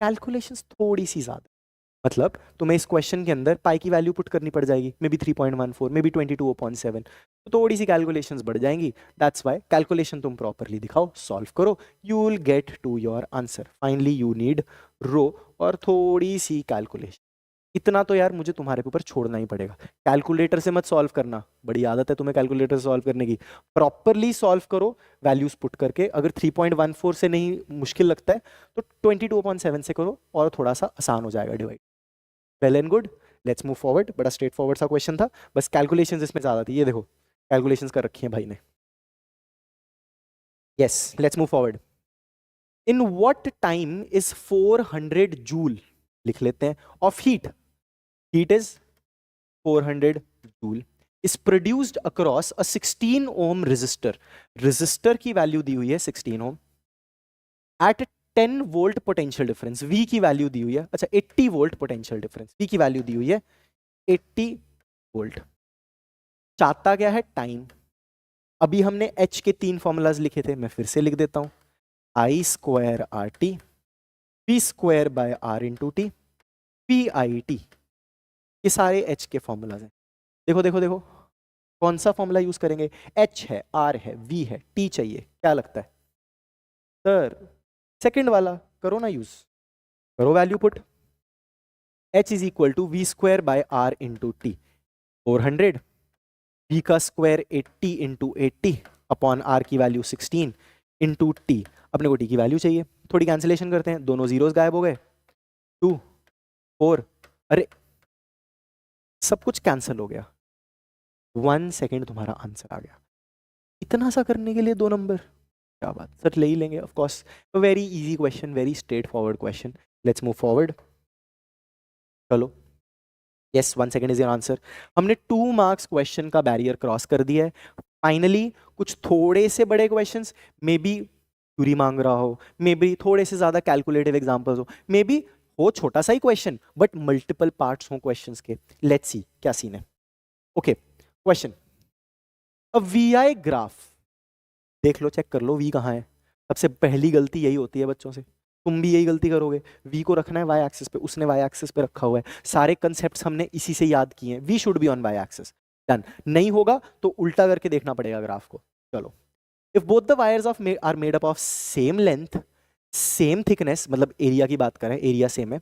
कैलकुलेशंस थोड़ी सी ज्यादा, मतलब तुम्हें इस क्वेश्चन के अंदर पाई की वैल्यू पुट करनी पड़ जाएगी, मे बी 3.14, मे बी 22/7, तो थोड़ी सी कैलकुलेशंस बढ़ जाएंगी। दैट्स वाई कैलकुलेशन तुम प्रॉपरली दिखाओ, सॉल्व करो, you will get to your answer. Finally you need rho और थोड़ी सी कैलकुलेशन। इतना तो यार मुझे तुम्हारे ऊपर छोड़ना ही पड़ेगा। कैलकुलेटर से मत सॉल्व करना, बड़ी आदत है तुम्हें कैलकुलेटर से सॉल्व करने की। प्रॉपरली सॉल्व करो वैल्यूज पुट करके। अगर 3.14 से नहीं मुश्किल लगता है तो 22/7 से करो और थोड़ा सा आसान हो जाएगा divide. Well and good, let's move forward. बड़ा स्ट्रेट फॉरवर्ड सा क्वेश्चन था, बस कैलकुलेशंस इसमें ज्यादा थी। ये देखो कैलकुलेशंस कर रखी है भाई ने। Yes, let's move forward. In what time is 400 joule, लिख लेते हैं, of heat, heat is 400 joule, is produced across a 16 ohm resistor. resistor की वैल्यू दी हुई है 16 ohm at 10 volt potential difference. V की वैल्यू दी हुई है, अच्छा 80 वोल्ट पोटेंशियल डिफरेंस, V की वैल्यू दी हुई है 80 वोल्ट। चाहता क्या है? टाइम। अभी हमने H के 3 फॉर्मूलाज लिखे थे, मैं फिर से लिख देता हूं, I² RT, V² by R into T, PIT। ये सारे H के फॉर्मूलाज हैं। देखो देखो देखो, कौन सा फॉर्मूला यूज करेंगे? H है, R है, V है, T चाहिए, क्या लगता है सर? सेकंड वाला करो ना यूज, करो value put. H is equal to V² by R into T, 400, V का स्क्वायर 80 इंटू 80 अपॉन R की वैल्यू 16 इंटू टी। अपने को T की वैल्यू चाहिए, थोड़ी कैंसिलेशन करते हैं, दोनों जीरोस गायब हो गए, 2 4, अरे सब कुछ कैंसिल हो गया, 1 सेकेंड तुम्हारा आंसर आ गया। इतना सा करने के लिए 2 नंबर, क्या बात सर, ले ही लेंगे of course. Very easy question, very straightforward question. Let's move forward, चलो। Yes, 1 second is your answer. हमने 2 मार्क्स क्वेश्चन का बैरियर क्रॉस कर दिया है। फाइनली कुछ थोड़े से बड़े क्वेश्चंस, मे बी थ्योरी मांग रहा हो, मे बी थोड़े से ज्यादा कैलकुलेटिव एग्जांपल्स हो, मे बी हो छोटा सा ही क्वेश्चन बट मल्टीपल पार्ट्स हो क्वेश्चंस के। लेट्स सी क्या सीन है। ओके, क्वेश्चन, अ वीआई ग्राफ, देख लो, चेक कर लो वी कहाँ है। सबसे पहली गलती यही होती है बच्चों से, तुम भी यही गलती करोगे। वी को रखना है वाई एक्सिस पे, उसने वाई एक्सिस पे रखा हुआ है। सारे कंसेप्ट्स हमने इसी से याद किए हैं, we should be on Y axis. Done. नहीं होगा तो उल्टा करके देखना पड़ेगा ग्राफ को। चलो, if both the wires of are made up of same length, same thickness, मतलब एरिया की बात करें, एरिया सेम है,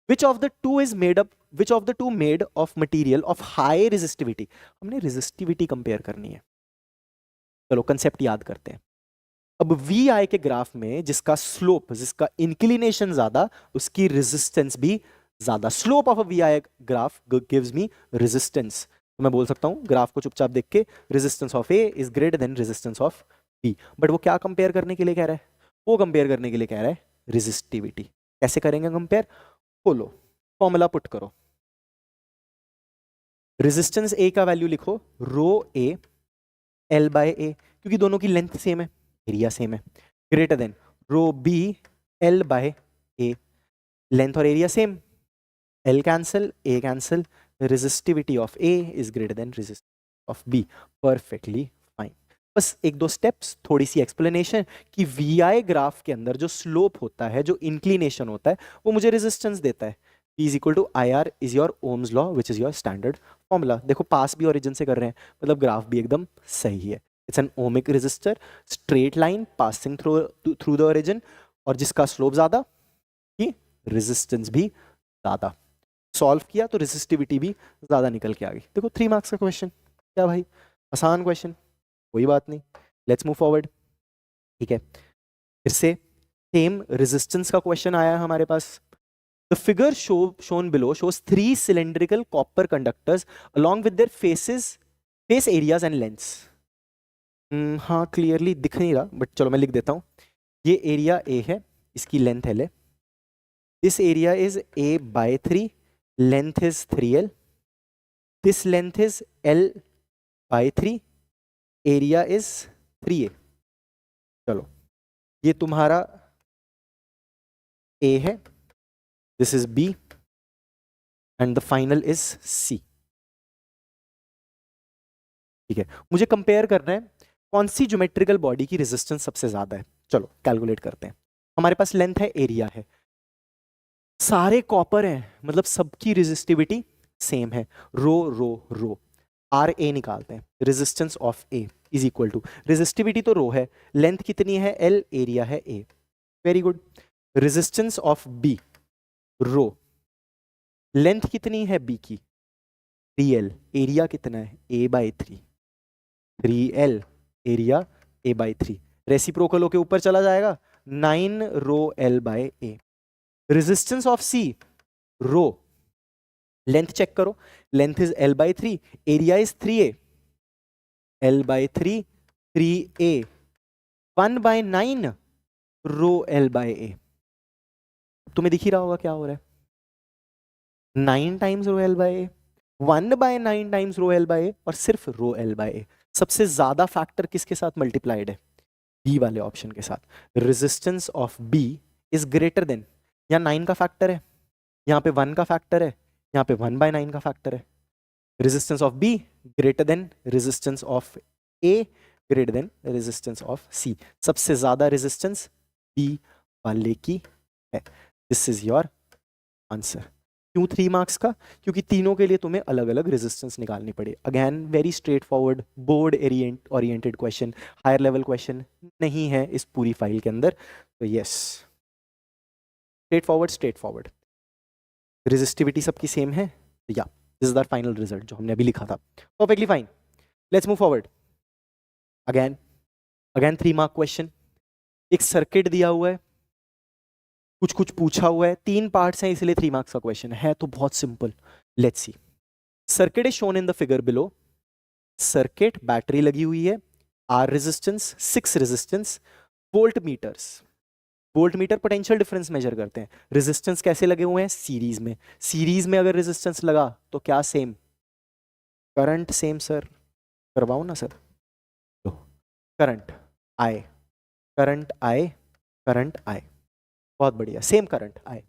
which of the two is made up, which of the two made of material of high resistivity. हमने resistivity compare करनी है। चलो concept याद करते हैं। अब वी आई के ग्राफ में जिसका स्लोप, जिसका इंक्लिनेशन ज्यादा, उसकी रेजिस्टेंस भी ज्यादा। Slope of a V I graph gives me resistance. तो मैं बोल सकता हूं ग्राफ को चुपचाप देख के, resistance of A is greater than resistance of B. But वो क्या कंपेयर करने के लिए कह रहा है? वो कंपेयर करने के लिए कह रहा है रेजिस्टिविटी। कैसे करेंगे कंपेयर? बोलो, फॉर्मूला पुट करो। रेजिस्टेंस ए का वैल्यू लिखो रो ए एल बाय ए, क्योंकि दोनों की लेंथ सेम है, एरिया सेम है, greater than rho B L by A, length और area same, L cancel, A cancel, resistivity of A is greater than resistivity of B. Perfectly fine. बस एक दो steps, थोड़ी सी एक्सप्लेनेशन कि V I graph के अंदर जो स्लोप होता है, जो इंक्लिनेशन होता है, वो मुझे रेजिस्टेंस देता है। P is equal to I R is your Ohm's law which is your standard formula. देखो पास भी ओरिजिन से कर रहे हैं, मतलब ग्राफ भी एकदम सही है। It's an ohmic resistor, straight line passing through the origin, और जिसका स्लोप ज्यादा की रेजिस्टेंस भी ज्यादा। सॉल्व किया तो रेजिस्टिविटी भी ज्यादा निकल के आ गई। देखो 3 मार्क्स का क्वेश्चन, क्या भाई, आसान क्वेश्चन, कोई बात नहीं, लेट्स मूव फॉरवर्ड। ठीक है, फिर से सेम रेजिस्टेंस का क्वेश्चन आया है हमारे पास। The figure shown below shows 3 cylindrical copper conductors along with their face areas and lengths. हाँ क्लियरली दिख नहीं रहा, बट चलो मैं लिख देता हूँ। ये एरिया ए है, इसकी लेंथ एल है। This area is A by 3, length is 3l, this length is l by 3, area is 3a। चलो ये तुम्हारा a है, this is b and the final is c। ठीक है, मुझे कंपेयर करना है कौन सी ज्योमेट्रिकल बॉडी की रेजिस्टेंस सबसे ज्यादा है। चलो कैलकुलेट करते हैं। हमारे पास लेंथ है, एरिया है, सारे कॉपर हैं, मतलब सबकी रेजिस्टिविटी सेम है। रो रो रो, आर ए निकालते हैं। Resistance of A is equal to, resistivity तो रो है, लेंथ कितनी है एल, एरिया है A. Very good. Resistance of B, rho, length कितनी है बी की 3l, एरिया कितना है a by 3, 3l, area a by 3। Reciprocal होके ऊपर चला जाएगा, 9 rho l by a। Resistance of c, rho, length check करो, length is l by 3, area is 3a, l by 3, 3a, 1 by 9 rho l by a। तुम्हें दिख ही रहा होगा क्या हो रहा है, 9 times rho l by a, 1 by 9 times rho l by a, और सिर्फ रो l बाय a। सबसे ज्यादा फैक्टर किसके साथ मल्टीप्लाइड है, बी वाले ऑप्शन के साथ। Resistance of B is greater than, यहाँ 9 का फैक्टर है, यहाँ पे 1 का फैक्टर है, यहाँ पे 1 बाय 9 का फैक्टर है। Resistance of B greater than resistance of A greater than resistance of C. सबसे ज्यादा रेजिस्टेंस बी वाले की है। This is your answer. क्यों 3 मार्क्स का, क्योंकि तीनों के लिए तुम्हें अलग अलग रेजिस्टेंस निकालनी पड़े। Again very straightforward, board oriented question, higher level question नहीं है इस पूरी फाइल के अंदर। तो यस, स्ट्रेट फॉरवर्ड, रेजिस्टिविटी सबकी सेम है। या this is the final result जो हमने अभी लिखा था। Perfectly fine, let's move forward. Again 3 mark question. एक सर्किट दिया हुआ है, कुछ कुछ पूछा हुआ है, 3 पार्ट्स हैं इसलिए 3 मार्क्स का क्वेश्चन है तो बहुत simple. Let's see, circuit is shown in the figure below. Circuit, battery लगी हुई है, R resistance, 6 resistance, voltmeters. Voltmeter potential difference measure करते हैं। रेजिस्टेंस कैसे लगे हुए हैं, सीरीज में। सीरीज में अगर रेजिस्टेंस लगा तो क्या सेम, करंट सेम। सर करवाओ ना सर, करंट आए, करंट आए, करंट आए, बहुत बढ़िया, सेम करंट आए।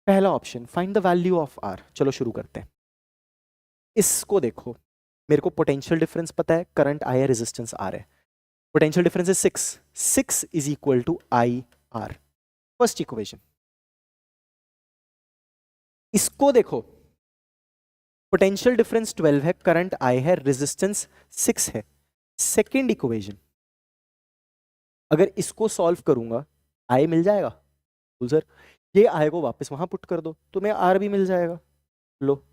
पहला option, find the value of R. चलो शुरू करते हैं। इसको देखो, मेरे को पोटेंशियल डिफरेंस पता है, करंट आया, रेजिस्टेंस आर है, potential difference is 6 is equal to I R. First equation. इसको देखो, पोटेंशियल डिफरेंस 12 है, करंट आई है, रेजिस्टेंस 6 है। सेकेंड इक्वेशन, अगर इसको सॉल्व करूंगा आई मिल जाएगा। सर ये आई को वापस वहां पुट कर दो, तुम्हें आर भी मिल जाएगा। लो,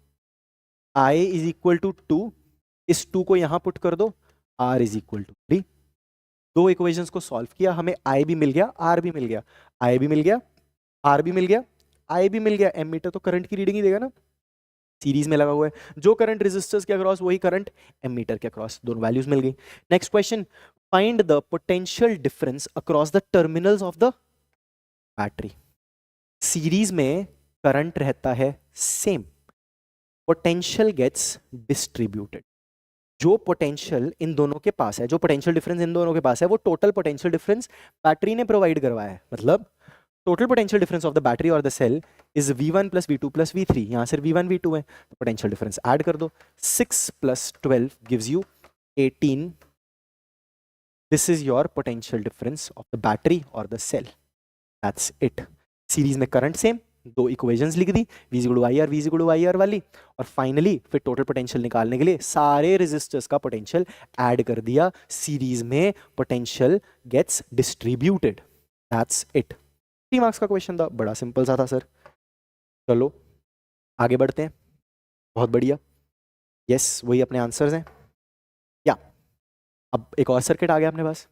आई इज इक्वल टू 2, इस 2 को यहां पुट कर दो, R is equal to 3। 2 equations को सॉल्व किया, हमें आई भी मिल गया, आर भी मिल गया। आई भी मिल गया, आर भी मिल गया, आई भी मिल गया। एमीटर तो करंट की रीडिंग ही देगा ना, सीरीज में लगा हुआ है। जो करंट रेजिस्टर्स के अक्रॉस वही करंट एमीटर के अक्रॉस, दोनों वैल्यूज मिल गई। Next question, find the potential difference across the terminals of the battery. Series में करंट रहता है सेम, पोटेंशियल गेट्स डिस्ट्रीब्यूटेड। जो पोटेंशियल इन दोनों के पास है, जो पोटेंशियल डिफरेंस इन दोनों के पास है, वो टोटल पोटेंशियल डिफरेंस बैटरी ने प्रोवाइड करवाया है। मतलब total potential difference of the battery और the cell is V1 plus V2 plus V3। यहां सिर्फ V1 V2 है, तो पोटेंशियल डिफरेंस ऐड कर दो। 6 plus 12 gives you 18। This is your potential difference of the battery और the cell. That's it. Series में current same, 2 equations लिख दी, V is equal to IR, V is equal to IR वाली, और finally फिर total potential निकालने के लिए सारे रेजिस्टर्स का पोटेंशियल ऐड कर दिया। सीरीज में potential gets distributed. That's it. 3 marks का क्वेश्चन था, बड़ा सिंपल सा था सर। चलो आगे बढ़ते हैं। बहुत बढ़िया, यस वही अपने आंसर्स हैं। अब एक और सर्किट आ गया अपने पास।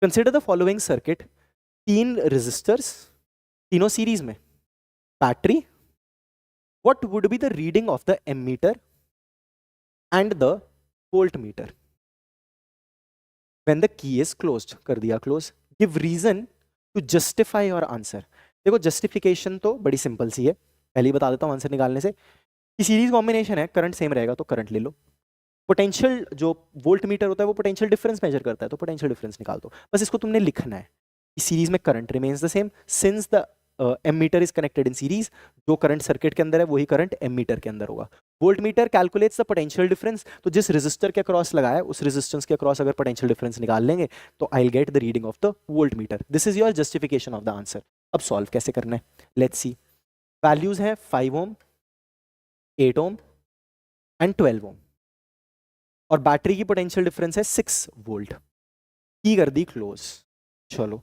Consider the following circuit, 3 resistors, तीनों सीरीज में, battery, what would be the reading of the ammeter and the voltmeter when the key is closed. कर दिया close. Give reason to justify your answer. देखो justification तो बड़ी simple सी है, पहले ही बता देता हूं आंसर निकालने से कि सीरीज कॉम्बिनेशन है, करंट सेम रहेगा तो करंट ले लो। पोटेंशियल जो वोल्ट मीटर होता है वो पोटेंशियल डिफरेंस मेजर करता है, तो पोटेंशियल डिफरेंस निकाल दो। बस इसको तुमने लिखना है कि सीरीज में current remains the same since the ammeter is connected in series. जो करंट सर्किट के अंदर है वही करंट एमीटर के अंदर होगा। Volt meter calculates the potential difference, तो जिस रेजिस्टर के अक्रॉस लगाया उस रेजिस्टेंस के अक्रॉस अगर पोटेंशियल डिफरेंस निकाल लेंगे तो I will get the reading of the voltmeter. This is your justification of the answer. अब सॉल्व कैसे करना है, लेट्स सी। वैल्यूज है 5 ओम, 8 ओम एंड 12 ओम, और बैटरी की पोटेंशियल डिफरेंस है 6 वोल्ट। की कर दी क्लोज। चलो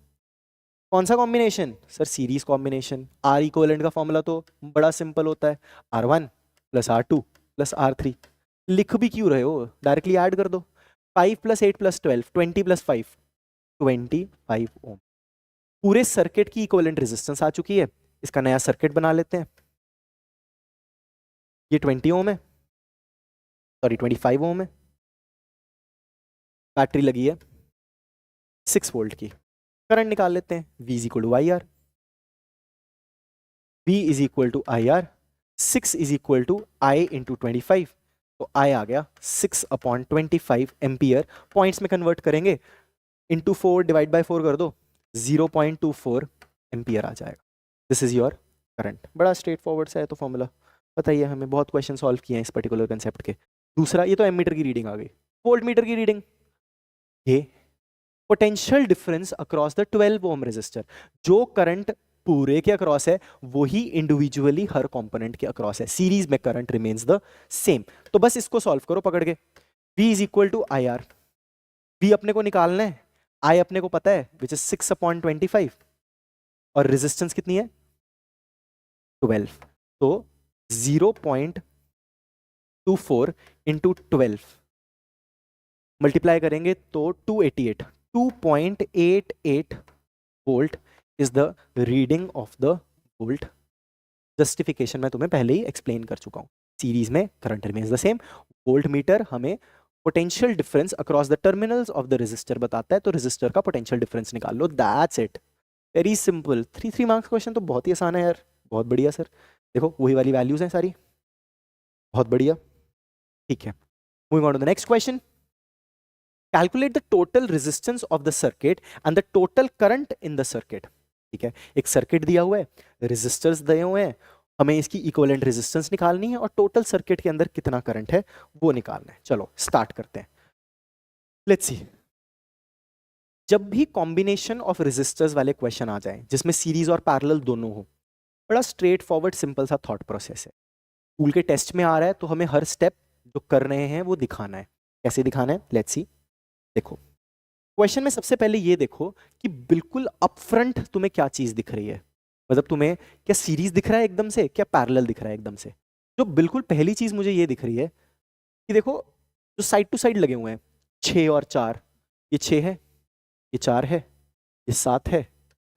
कौन सा combination, sir series combination. R equivalent का फॉर्मूला तो बड़ा सिंपल होता है, R1 plus R2 plus R3। लिख भी क्यों रहे हो, डायरेक्टली ऐड कर दो। 5 प्लस 8 प्लस 12, 20 प्लस 5, 25 ओम। पूरे सर्किट की इक्विवेलेंट रेजिस्टेंस आ चुकी है। इसका नया सर्किट बना लेते हैं। ये 20 ओम है, सॉरी 25 ओम है। बैटरी लगी है 6 वोल्ट की। करंट निकाल लेते हैं, V is equal to I R. V is equal to I R, 6 is equal to I into 25, तो आई आ गया 6/25 एम्पियर। पॉइंट्स में कन्वर्ट करेंगे, इंटू 4 डिवाइड बाय 4 कर दो, 0.24 एम्पियर आ जाएगा। This is your current. बड़ा स्ट्रेट फॉरवर्ड सा है तो फॉर्मूला पता ही है हमें, बहुत क्वेश्चन सॉल्व किए हैं इस पर्टिकुलर कंसेप्ट के। दूसरा, ये तो एमीटर की रीडिंग आ गई। वोल्ट मीटर की रीडिंग, ये potential difference across the 12 ohm resistor. जो करंट पूरे के अक्रॉस है वही इंडिविजुअली हर कंपोनेंट के अक्रॉस है। सीरीज में करंट रिमेन्स द सेम। तो बस इसको सॉल्व करो पकड़ के। V is equal to I R. V अपने को निकालना है, I अपने को पता है विच इज 6/25, और रेजिस्टेंस कितनी है 12, तो 0.24 इंटू 12 मल्टीप्लाई करेंगे तो 288, 2.88 volt is the reading of the volt. Justification मैं तुम्हें पहले ही एक्सप्लेन कर चुका हूं। सीरीज में current remains the same. Voltmeter हमें potential difference across the terminals of the resistor बताता है, तो रेजिस्टर का पोटेंशियल डिफरेंस निकाल लो। That's it, very simple. 3 marks question तो बहुत ही आसान है यार। बहुत बढ़िया सर, देखो वही वाली वैल्यूज हैं सारी, बहुत बढ़िया। ठीक है, moving on to the next question. Calculate the total resistance of the circuit and the total current in the circuit. ठीक है, एक सर्किट दिया हुआ है, रेजिस्टर्स दिए हुए हैं, हमें इसकी इक्विवेलेंट रेजिस्टेंस निकालनी है और टोटल सर्किट के अंदर कितना करंट है वो निकालना है। चलो स्टार्ट करते हैं। Let's see. जब भी कॉम्बिनेशन ऑफ रेजिस्टर्स वाले क्वेश्चन आ जाए जिसमें सीरीज और पैरेलल दोनों हो, बड़ा स्ट्रेट फॉरवर्ड सिंपल सा थॉट प्रोसेस है। स्कूल के टेस्ट में आ रहा है तो हमें हर स्टेप जो कर रहे हैं वो दिखाना है। कैसे दिखाना है, लेट्स सी। देखो क्वेश्चन में सबसे पहले ये देखो कि बिल्कुल अपफ्रंट तुम्हें क्या चीज दिख रही है। मतलब तुम्हें क्या सीरीज दिख रहा है एकदम से, क्या पैरेलल दिख रहा है एकदम से। जो बिल्कुल पहली चीज मुझे ये दिख रही है कि देखो जो साइड टू साइड लगे हुए हैं 6 और 4, ये 6 है, ये 4 है, ये 7 है,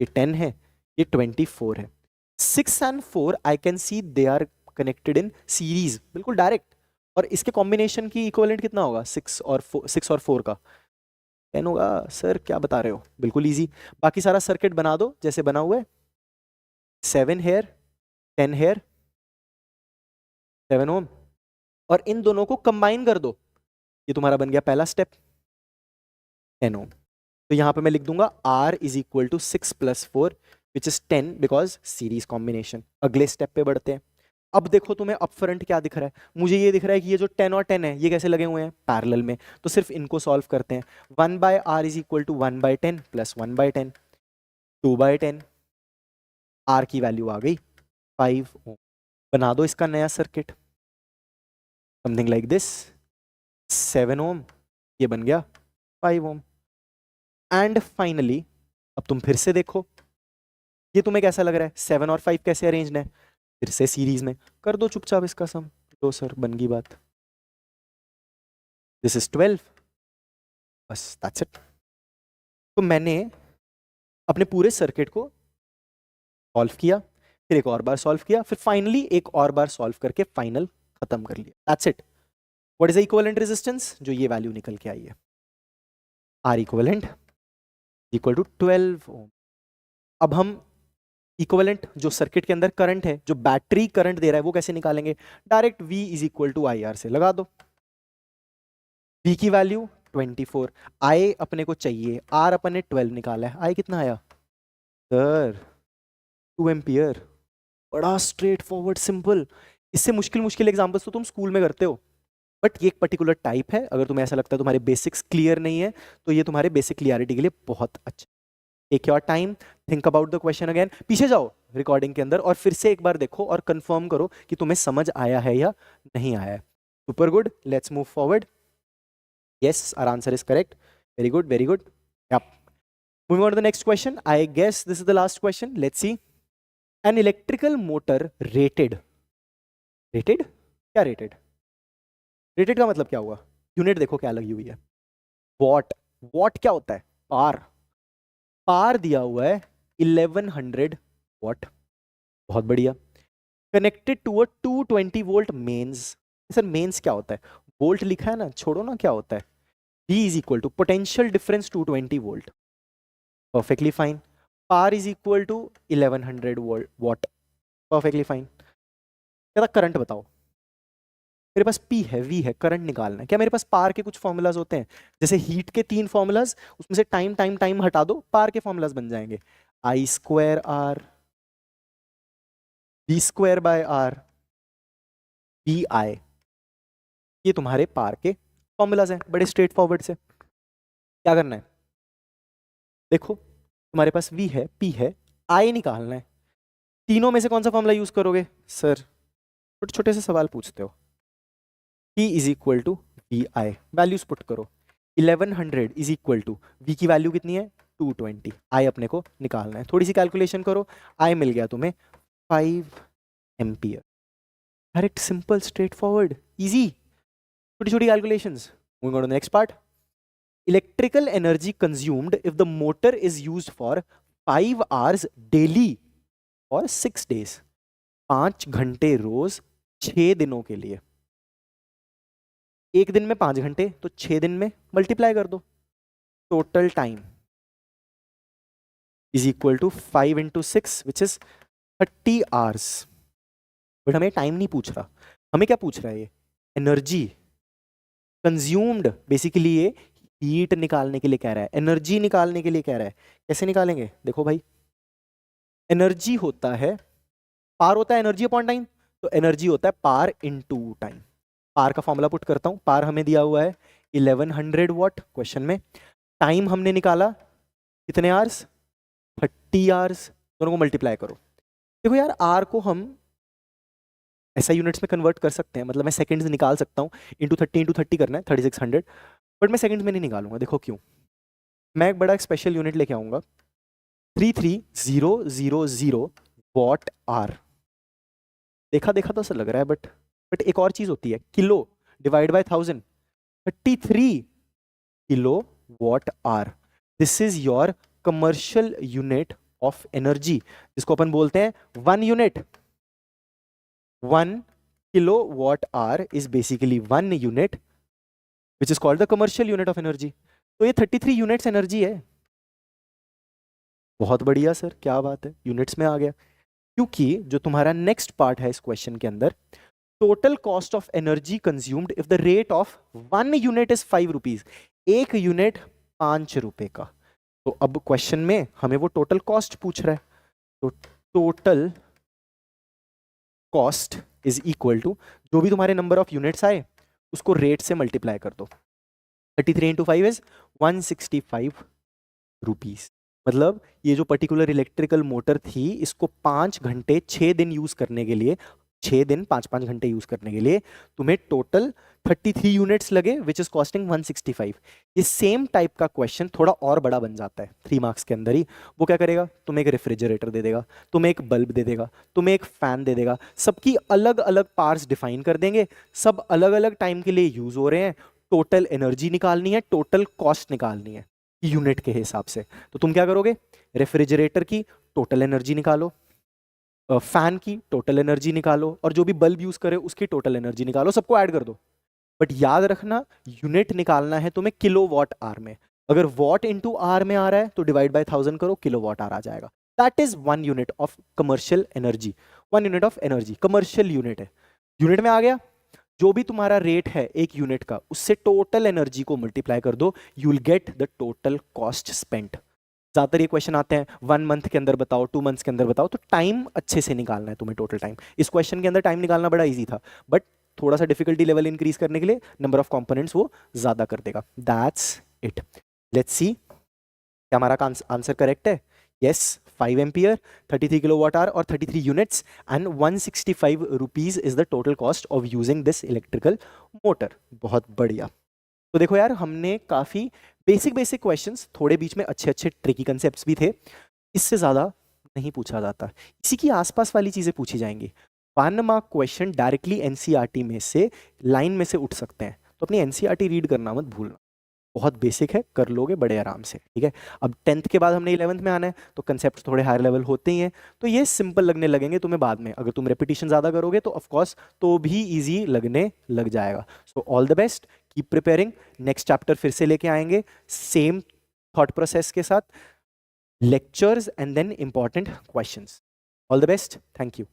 ये 10 है, ये 24 है। 6 and 4 I can see they are connected in series, बिल्कुल डायरेक्ट। और इसके कॉम्बिनेशन की इक्विवेलेंट कितना होगा, 6 और 4 का 10 होगा। सर क्या बता रहे हो, बिल्कुल इजी। बाकी सारा सर्किट बना दो जैसे बना हुआ है। 7 हेयर, 10 हेयर, 7 ओम, और इन दोनों को कंबाइन कर दो। ये तुम्हारा बन गया पहला स्टेप, 10 ओम। तो यहां पे मैं लिख दूंगा R is equal to 6 plus 4 which is 10 because series combination. अगले स्टेप पे बढ़ते हैं। अब देखो तुम्हें अपफ्रंट क्या दिख रहा है, मुझे ये दिख रहा है कि ये जो 10 और 10 है ये कैसे लगे हुए हैं, पैरेलल में। तो सिर्फ इनको सॉल्व करते हैं। 1/R is equal to 1/10 plus 1/10, 2/10। R की वैल्यू आ गई 5 ओम। बना दो इसका नया circuit, something like this. 7 ohm, ये बन गया 5 ओम। एंड फाइनली अब तुम फिर से देखो, ये तुम्हें कैसा लग रहा है, 7 और 5 कैसे अरेंज्ड है, फिर से सीरीज में। कर दो चुपचाप इसका सम। लो सर, बन गई बात। दिस इज 12, बस दैट्स इट। तो मैंने अपने पूरे सर्किट को सॉल्व किया, फिर एक और बार सॉल्व किया, फिर फाइनली एक और बार सॉल्व करके फाइनल खत्म कर लिया। That's it. What is the equivalent resistance? जो ये वैल्यू निकल के आई है, आर इक्विवेलेंट इक्वल टू 12 ओम। अब हम इक्विवेलेंट जो सर्किट के अंदर करंट है, जो बैटरी करंट दे रहा है, वो कैसे निकालेंगे? Direct V is equal to I R से लगा दो। V की वैल्यू 24, I अपने को चाहिए, R अपन ने 12 निकाला है, I कितना आया सर? 2 एम्पियर। बड़ा स्ट्रेट फॉरवर्ड सिंपल। इससे मुश्किल मुश्किल एग्जांपल्स तो तुम स्कूल में करते हो, बट ये एक पर्टिकुलर टाइप है। अगर तुम्हें ऐसा लगता है तुम्हारे बेसिक्स क्लियर नहीं है, तो ये तुम्हारे बेसिक क्लियरिटी के लिए बहुत अच्छा। Take your time, think about the question again, पीछे जाओ रिकॉर्डिंग के अंदर और फिर से एक बार देखो और कंफर्म करो कि तुम्हें समझ आया है या नहीं आया है। Super good, let's move forward. Yes, our answer is correct. Very good, very good. Yep. Moving on to the next question, I guess this is the last question. Let's see. An electrical motor rated, rated क्या rated? Rated का मतलब क्या हुआ? Unit देखो क्या लगी हुई है, वॉट। वॉट क्या होता है? पार। पार दिया हुआ है 1100 वॉट। बहुत बढ़िया। Connected to a 220 volt mains. Sir mains क्या होता है? वोल्ट लिखा है ना, छोड़ो ना क्या होता है। V is equal to potential difference 220 volt. Perfectly fine. P is equal to 1100 watt. Perfectly fine. क्या करंट बताओ? मेरे पास P है, V है, करंट निकालना है। क्या मेरे पास पार के कुछ फॉर्मूलाज होते हैं? जैसे हीट के 3 फॉर्मूलाज, उसमें से टाइम टाइम टाइम हटा दो, पार के फॉर्मूलाज बन जाएंगे। I square R, V square by R, BI। ये तुम्हारे पार के फॉर्मूलाज हैं, बड़े स्ट्रेट फॉरवर्ड से। क्या करना है? देखो, तुम्हारे पास V है, P है, I निकालना है। तीनों में से कौन सा फॉर्मूला यूज करोगे? सर छोटे छोटे से सवाल पूछते हो। P is equal to VI, values put करो। 1100 इज इक्वल टू V की वैल्यू कितनी है? 220। I अपने को निकालना है, थोड़ी सी कैलकुलेशन करो। I मिल गया तुम्हें 5 ampere. Direct, simple, straightforward, easy, छोटी छोटी calculations. Moving on to the next part. Electrical energy consumed if the motor is used for 5 hours daily और 6 डेज। 5 घंटे रोज 6 दिनों के लिए। एक दिन में 5 घंटे, तो 6 दिन में मल्टीप्लाई कर दो। Total time is equal to 5 into 6 which is 30 hours. But हमें टाइम नहीं पूछ रहा, हमें क्या पूछ रहा है? ये एनर्जी कंज्यूम्ड। बेसिकली ये हीट निकालने के लिए कह रहा है, एनर्जी निकालने के लिए कह रहा है। कैसे निकालेंगे? देखो भाई, एनर्जी होता है, पार होता है एनर्जी अपॉन टाइम, तो एनर्जी होता है पार इनटू टाइम। पार का फॉर्मूला पुट करता हूं। पार हमें दिया हुआ है 1100 वॉट क्वेश्चन में। टाइम हमने निकाला कितने आवर्स? 30 आवर्स। दोनों को मल्टीप्लाई करो। देखो यार, आर को हम ऐसा यूनिट्स में कन्वर्ट कर सकते हैं, मतलब मैं सेकंड्स निकाल सकता हूँ। इंटू 30 करना है 3600, बट मैं सेकंड्स में नहीं निकालूंगा। देखो क्यों? मैं एक बड़ा स्पेशल यूनिट लेके आऊंगा, 33000 वॉट आर। देखा देखा तो ऐसा लग रहा है, बट एक और चीज होती है, kilo divide by 1000, 33 kilo watt hour. This is your commercial unit of energy, जिसको अपन बोलते हैं 1 unit. 1 kilo watt hour is basically 1 unit which is called the commercial unit of energy. तो ये 33 यूनिट्स एनर्जी है। बहुत बढ़िया सर, क्या बात है, यूनिट्स में आ गया। क्योंकि जो तुम्हारा नेक्स्ट पार्ट है इस क्वेश्चन के अंदर, total cost of energy consumed if the rate of 1 unit is 5 rupees. 1 unit 5 रुपए का। तो अब क्वेश्चन में हमें वो टोटल कॉस्ट पूछ रहा है, तो total cost is equal to जो भी तुम्हारे नंबर ऑफ यूनिट्स आए उसको रेट से मल्टीप्लाई कर दो। 33 इंटू 5 इज 165 रुपीज। मतलब ये जो पर्टिकुलर इलेक्ट्रिकल मोटर थी, इसको 5 घंटे 6 दिन यूज करने के लिए, 6 दिन 5-5 घंटे यूज करने के लिए तुम्हें टोटल 33 यूनिट्स लगे विच इज कॉस्टिंग 165। ये सेम टाइप का क्वेश्चन थोड़ा और बड़ा बन जाता है 3 मार्क्स के अंदर ही। वो क्या करेगा? तुम्हें एक रेफ्रिजरेटर दे देगा, तुम्हें एक बल्ब दे देगा, तुम्हें एक फैन दे देगा, सबकी अलग अलग पार्ट्स डिफाइन कर देंगे, सब अलग अलग टाइम के लिए यूज हो रहे हैं। टोटल एनर्जी निकालनी है, टोटल कॉस्ट निकालनी है यूनिट के हिसाब से। तो तुम क्या करोगे, रेफ्रिजरेटर की टोटल एनर्जी निकालो, फैन की टोटल एनर्जी निकालो, और जो भी बल्ब यूज करे उसकी टोटल एनर्जी निकालो, सबको ऐड कर दो। बट याद रखना यूनिट निकालना है तुम्हें किलो वॉट आर में। अगर वॉट इंटू आर में आ रहा है तो डिवाइड बाय 1000 करो, किलो वॉट आर आ जाएगा। That is 1 unit of commercial energy. 1 unit of energy commercial unit है। यूनिट में आ गया, जो भी तुम्हारा रेट है एक यूनिट का, उससे टोटल एनर्जी को मल्टीप्लाई कर दो, you will get the total cost spent. ज्यादातर ये क्वेश्चन आते हैं 1 मंथ के अंदर बताओ, 2 मंथ्स के अंदर बताओ, तो टाइम अच्छे से निकालना है तुम्हें, टोटल टाइम। इस क्वेश्चन के अंदर टाइम निकालना बड़ा इजी था, बट थोड़ा सा डिफिकल्टी लेवल इंक्रीज करने के लिए नंबर ऑफ कंपोनेंट्स वो ज्यादा कर देगा। That's it. लेट्स सी क्या हमारा आंसर करेक्ट है। यस, 5 एम्पियर, 33 किलोवाट आवर और 33 units and 165 rupees is the total cost of using this electrical motor. बहुत बढ़िया। तो देखो यार, हमने काफी बेसिक क्वेश्चंस, थोड़े बीच में अच्छे अच्छे ट्रिकी कंसेप्ट्स भी थे, इससे ज्यादा नहीं पूछा जाता, इसी की आसपास वाली चीजें पूछी जाएंगी। 1 मार्क क्वेश्चन डायरेक्टली एनसीईआरटी में से लाइन में से उठ सकते हैं, तो अपनी एनसीईआरटी रीड करना मत भूलना, बहुत बेसिक है, कर लोगे बड़े आराम से, ठीक है। अब 10th के बाद हमने 11th में आना है, तो कंसेप्ट थोड़े हायर लेवल होते ही हैं, तो ये सिंपल लगने लगेंगे तुम्हें बाद में। अगर तुम रेपिटेशन ज्यादा करोगे तो ऑफकोर्स तो भी इजी लगने लग जाएगा। So all the best, keep preparing. Next chapter फिर से लेके आएंगे सेम थॉट प्रोसेस के साथ, lectures and then important questions. All the best, thank you.